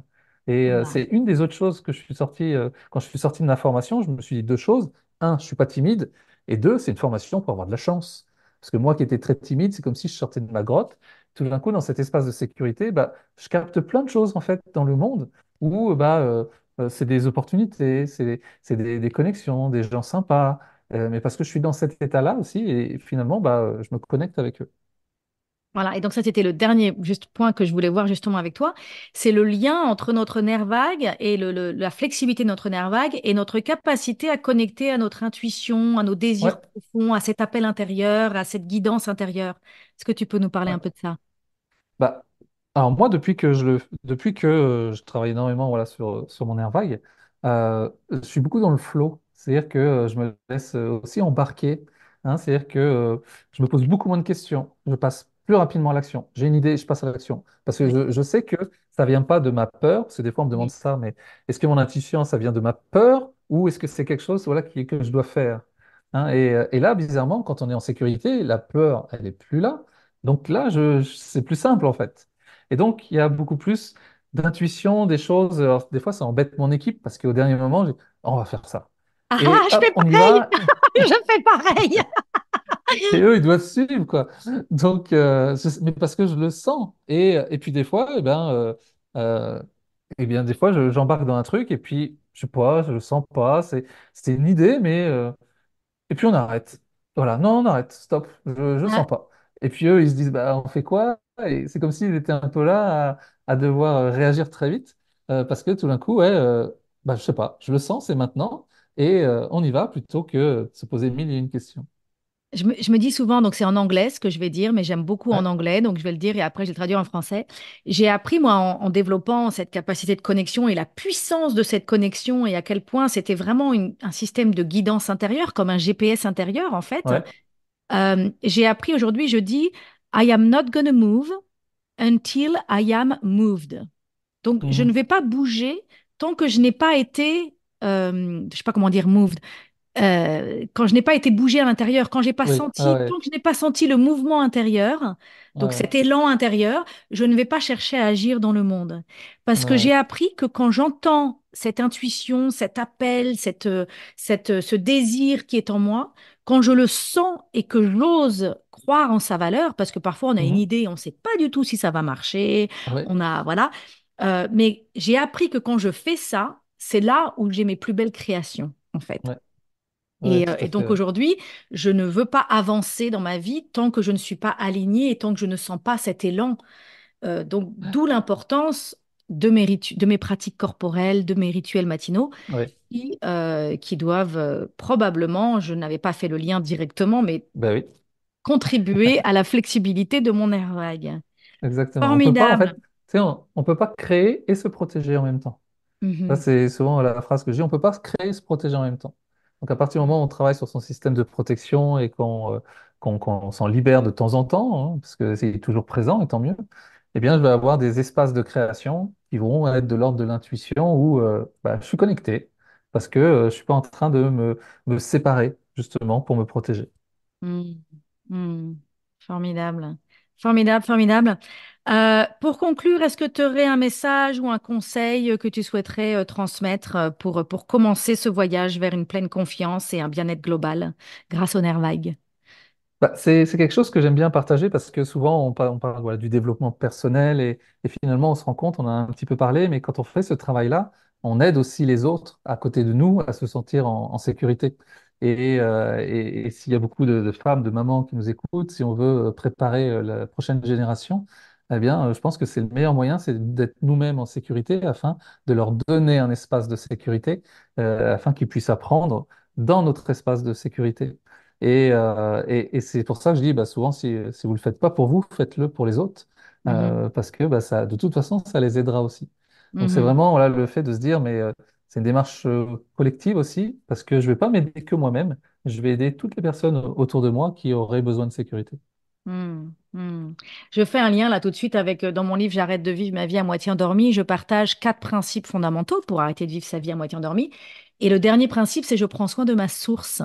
Et c'est Wow. une des autres choses que je suis sorti, quand je suis sorti de ma formation, je me suis dit deux choses. Un, je suis pas timide, et deux, c'est une formation pour avoir de la chance. Parce que moi qui étais très timide, c'est comme si je sortais de ma grotte. Tout d'un coup, dans cet espace de sécurité, je capte plein de choses en fait dans le monde où c'est des opportunités, des connexions, des gens sympas. Mais parce que je suis dans cet état-là aussi, et finalement, je me connecte avec eux. Voilà, et donc ça, c'était le dernier juste point que je voulais voir justement avec toi. C'est le lien entre notre nerf vague et la flexibilité de notre nerf vague et notre capacité à connecter à notre intuition, à nos désirs Ouais, profonds, à cet appel intérieur, à cette guidance intérieure. Est-ce que tu peux nous parler un ouais. peu de ça? Bah, alors moi, depuis que je travaille énormément voilà, sur mon air vague, je suis beaucoup dans le flow. C'est-à-dire que je me laisse aussi embarquer. Hein. C'est-à-dire que je me pose beaucoup moins de questions. Je passe plus rapidement à l'action. J'ai une idée, je passe à l'action. Parce que Ouais. je sais que ça vient pas de ma peur, parce que des fois on me demande Oui. ça, mais est-ce que mon intuition, ça vient de ma peur ou est-ce que c'est quelque chose voilà, que je dois faire? Hein. Et là, bizarrement, quand on est en sécurité, la peur, elle est plus là. Donc là, c'est plus simple en fait. Et donc, il y a beaucoup plus d'intuition, des choses. Alors, des fois, ça embête mon équipe parce qu'au dernier moment, on va faire ça. Ah, Et ah, je fais hop, on y pareil! va. Je fais pareil! Et eux, ils doivent suivre, quoi. Donc, mais parce que je le sens. Et puis, des fois, euh, eh bien, des fois, j'embarque dans un truc et puis, je sais pas, je le sens pas. C'est une idée, mais. Et puis on arrête. Voilà, non, on arrête, stop, je Ah, sens pas. Et puis eux, ils se disent, bah, on fait quoi? Et c'est comme s'ils étaient un peu là à devoir réagir très vite, parce que tout d'un coup, ouais, bah, je sais pas, je le sens, c'est maintenant, et on y va plutôt que de se poser mille et une questions. je me dis souvent, donc c'est en anglais ce que je vais dire, mais j'aime beaucoup en Ouais, anglais, donc je vais le dire et après je vais le traduire en français. J'ai appris, moi, en développant cette capacité de connexion et la puissance de cette connexion et à quel point c'était vraiment un système de guidance intérieure, comme un GPS intérieur, en fait. ouais, J'ai appris aujourd'hui, je dis, I am not gonna move until I am moved. Donc, je ne mhm, vais pas bouger tant que je n'ai pas été, je sais pas comment dire, moved, quand je n'ai pas été bougé à l'intérieur, quand j'ai pas oui, ah senti, tant ouais, que je n'ai pas senti le mouvement intérieur, donc ouais, cet élan intérieur, je ne vais pas chercher à agir dans le monde. Parce que j'ai ouais, appris que quand j'entends cette intuition, cet appel, ce désir qui est en moi, quand je le sens et que j'ose croire en sa valeur, parce que parfois on a une mhm, idée, on ne sait pas du tout si ça va marcher, ouais, on a, voilà. Mais j'ai appris que quand je fais ça, c'est là où j'ai mes plus belles créations, en fait. ouais, ouais, Et, tout à donc fait. aujourd'hui, je ne veux pas avancer dans ma vie tant que je ne suis pas alignée et tant que je ne sens pas cet élan. Donc d'où l'importance de mes pratiques corporelles, de mes rituels matinaux Ouais, qui doivent probablement, je n'avais pas fait le lien directement, mais bah oui, contribuer à la flexibilité de mon nerf vague. exactement. On peut pas, en Formidable. fait, tu sais, on peut pas créer et se protéger en même temps. Ça, Mhm. c'est souvent la phrase que je dis, on ne peut pas se créer et se protéger en même temps. Donc, à partir du moment où on travaille sur son système de protection et qu'on s'en libère de temps en temps, hein, parce que c'est toujours présent, et tant mieux, eh bien, je vais avoir des espaces de création qui vont être de l'ordre de l'intuition où bah, je suis connecté parce que je ne suis pas en train de me séparer, justement, pour me protéger. Mm. Mm. Formidable. Formidable, formidable. Pour conclure, est-ce que tu aurais un message ou un conseil que tu souhaiterais transmettre pour commencer ce voyage vers une pleine confiance et un bien-être global grâce au nerf vague? Bah, c'est quelque chose que j'aime bien partager parce que souvent on parle voilà, du développement personnel et finalement on se rend compte, on a un petit peu parlé, mais quand on fait ce travail-là, on aide aussi les autres à côté de nous à se sentir en sécurité. Et s'il y a beaucoup de femmes, de mamans qui nous écoutent, si on veut préparer la prochaine génération, eh bien, je pense que c'est le meilleur moyen, c'est d'être nous-mêmes en sécurité afin de leur donner un espace de sécurité, afin qu'ils puissent apprendre dans notre espace de sécurité. Et c'est pour ça que je dis bah, souvent, si vous ne le faites pas pour vous, faites-le pour les autres, Mhm. parce que bah, ça, de toute façon, ça les aidera aussi. Donc c'est Mhm. vraiment voilà, le fait de se dire, mais c'est une démarche collective aussi, parce que je ne vais pas m'aider que moi-même, je vais aider toutes les personnes autour de moi qui auraient besoin de sécurité. Hmm, hmm. Je fais un lien là tout de suite avec, dans mon livre J'arrête de vivre ma vie à moitié endormie, je partage 4 principes fondamentaux pour arrêter de vivre sa vie à moitié endormie. Et le dernier principe, c'est je prends soin de ma source.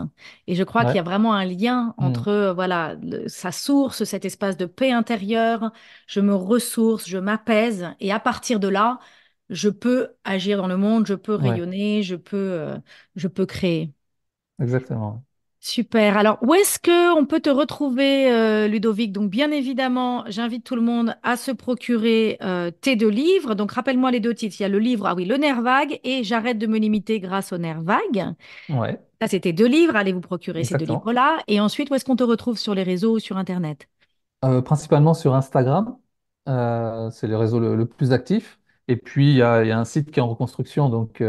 Et je crois qu'il y Ouais. a vraiment un lien Mm. entre voilà, sa source, cet espace de paix intérieure, je me ressource, je m'apaise. Et à partir de là, je peux agir dans le monde, je peux Ouais, rayonner, je peux créer. exactement. Super. Alors, où est-ce que on peut te retrouver, Ludovic? Donc, bien évidemment, j'invite tout le monde à se procurer tes 2 livres. Donc, rappelle-moi les 2 titres. Il y a le livre, ah oui, Le nerf vague et J'arrête de me limiter grâce au nerf vague. Ouais, Ça, c'était 2 livres. Allez vous procurer ces deux exactement. livres-là. Et ensuite, où est-ce qu'on te retrouve sur les réseaux ou sur Internet? Principalement sur Instagram. C'est le réseau le plus actif. Et puis, il y a un site qui est en reconstruction, donc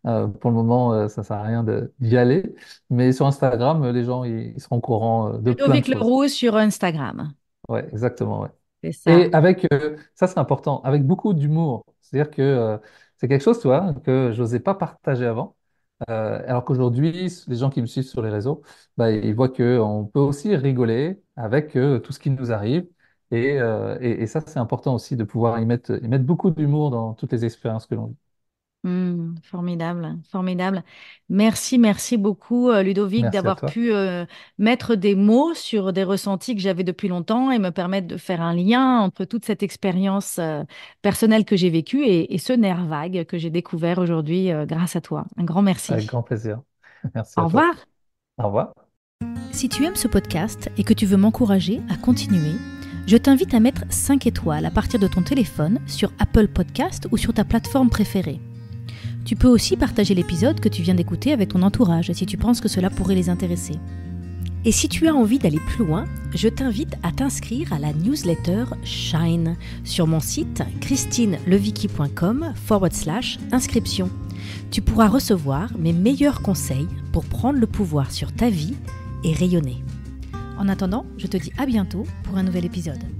pour le moment, ça ne sert à rien d'y aller. Mais sur Instagram, les gens ils seront au courant de plein de Ludovic choses. Leroux sur Instagram. Ouais, exactement, ouais. C'est ça. Et avec, ça c'est important, avec beaucoup d'humour. C'est-à-dire que c'est quelque chose, tu vois, que je n'osais pas partager avant. Alors qu'aujourd'hui, les gens qui me suivent sur les réseaux, bah, ils voient qu'on peut aussi rigoler avec tout ce qui nous arrive. Et ça, c'est important aussi de pouvoir y mettre beaucoup d'humour dans toutes les expériences que l'on vit. Formidable, formidable. Merci, merci beaucoup, Ludovic, Merci à d'avoir toi. pu mettre des mots sur des ressentis que j'avais depuis longtemps et me permettre de faire un lien entre toute cette expérience personnelle que j'ai vécue et ce nerf vague que j'ai découvert aujourd'hui grâce à toi. Un grand Avec merci. grand plaisir. Merci Au à toi. revoir. Au revoir. Si tu aimes ce podcast et que tu veux m'encourager à continuer, je t'invite à mettre 5 étoiles à partir de ton téléphone sur Apple Podcast ou sur ta plateforme préférée. Tu peux aussi partager l'épisode que tu viens d'écouter avec ton entourage si tu penses que cela pourrait les intéresser. Et si tu as envie d'aller plus loin, je t'invite à t'inscrire à la newsletter Shine sur mon site christinelevicki.com/inscription. Tu pourras recevoir mes meilleurs conseils pour prendre le pouvoir sur ta vie et rayonner. En attendant, je te dis à bientôt pour un nouvel épisode.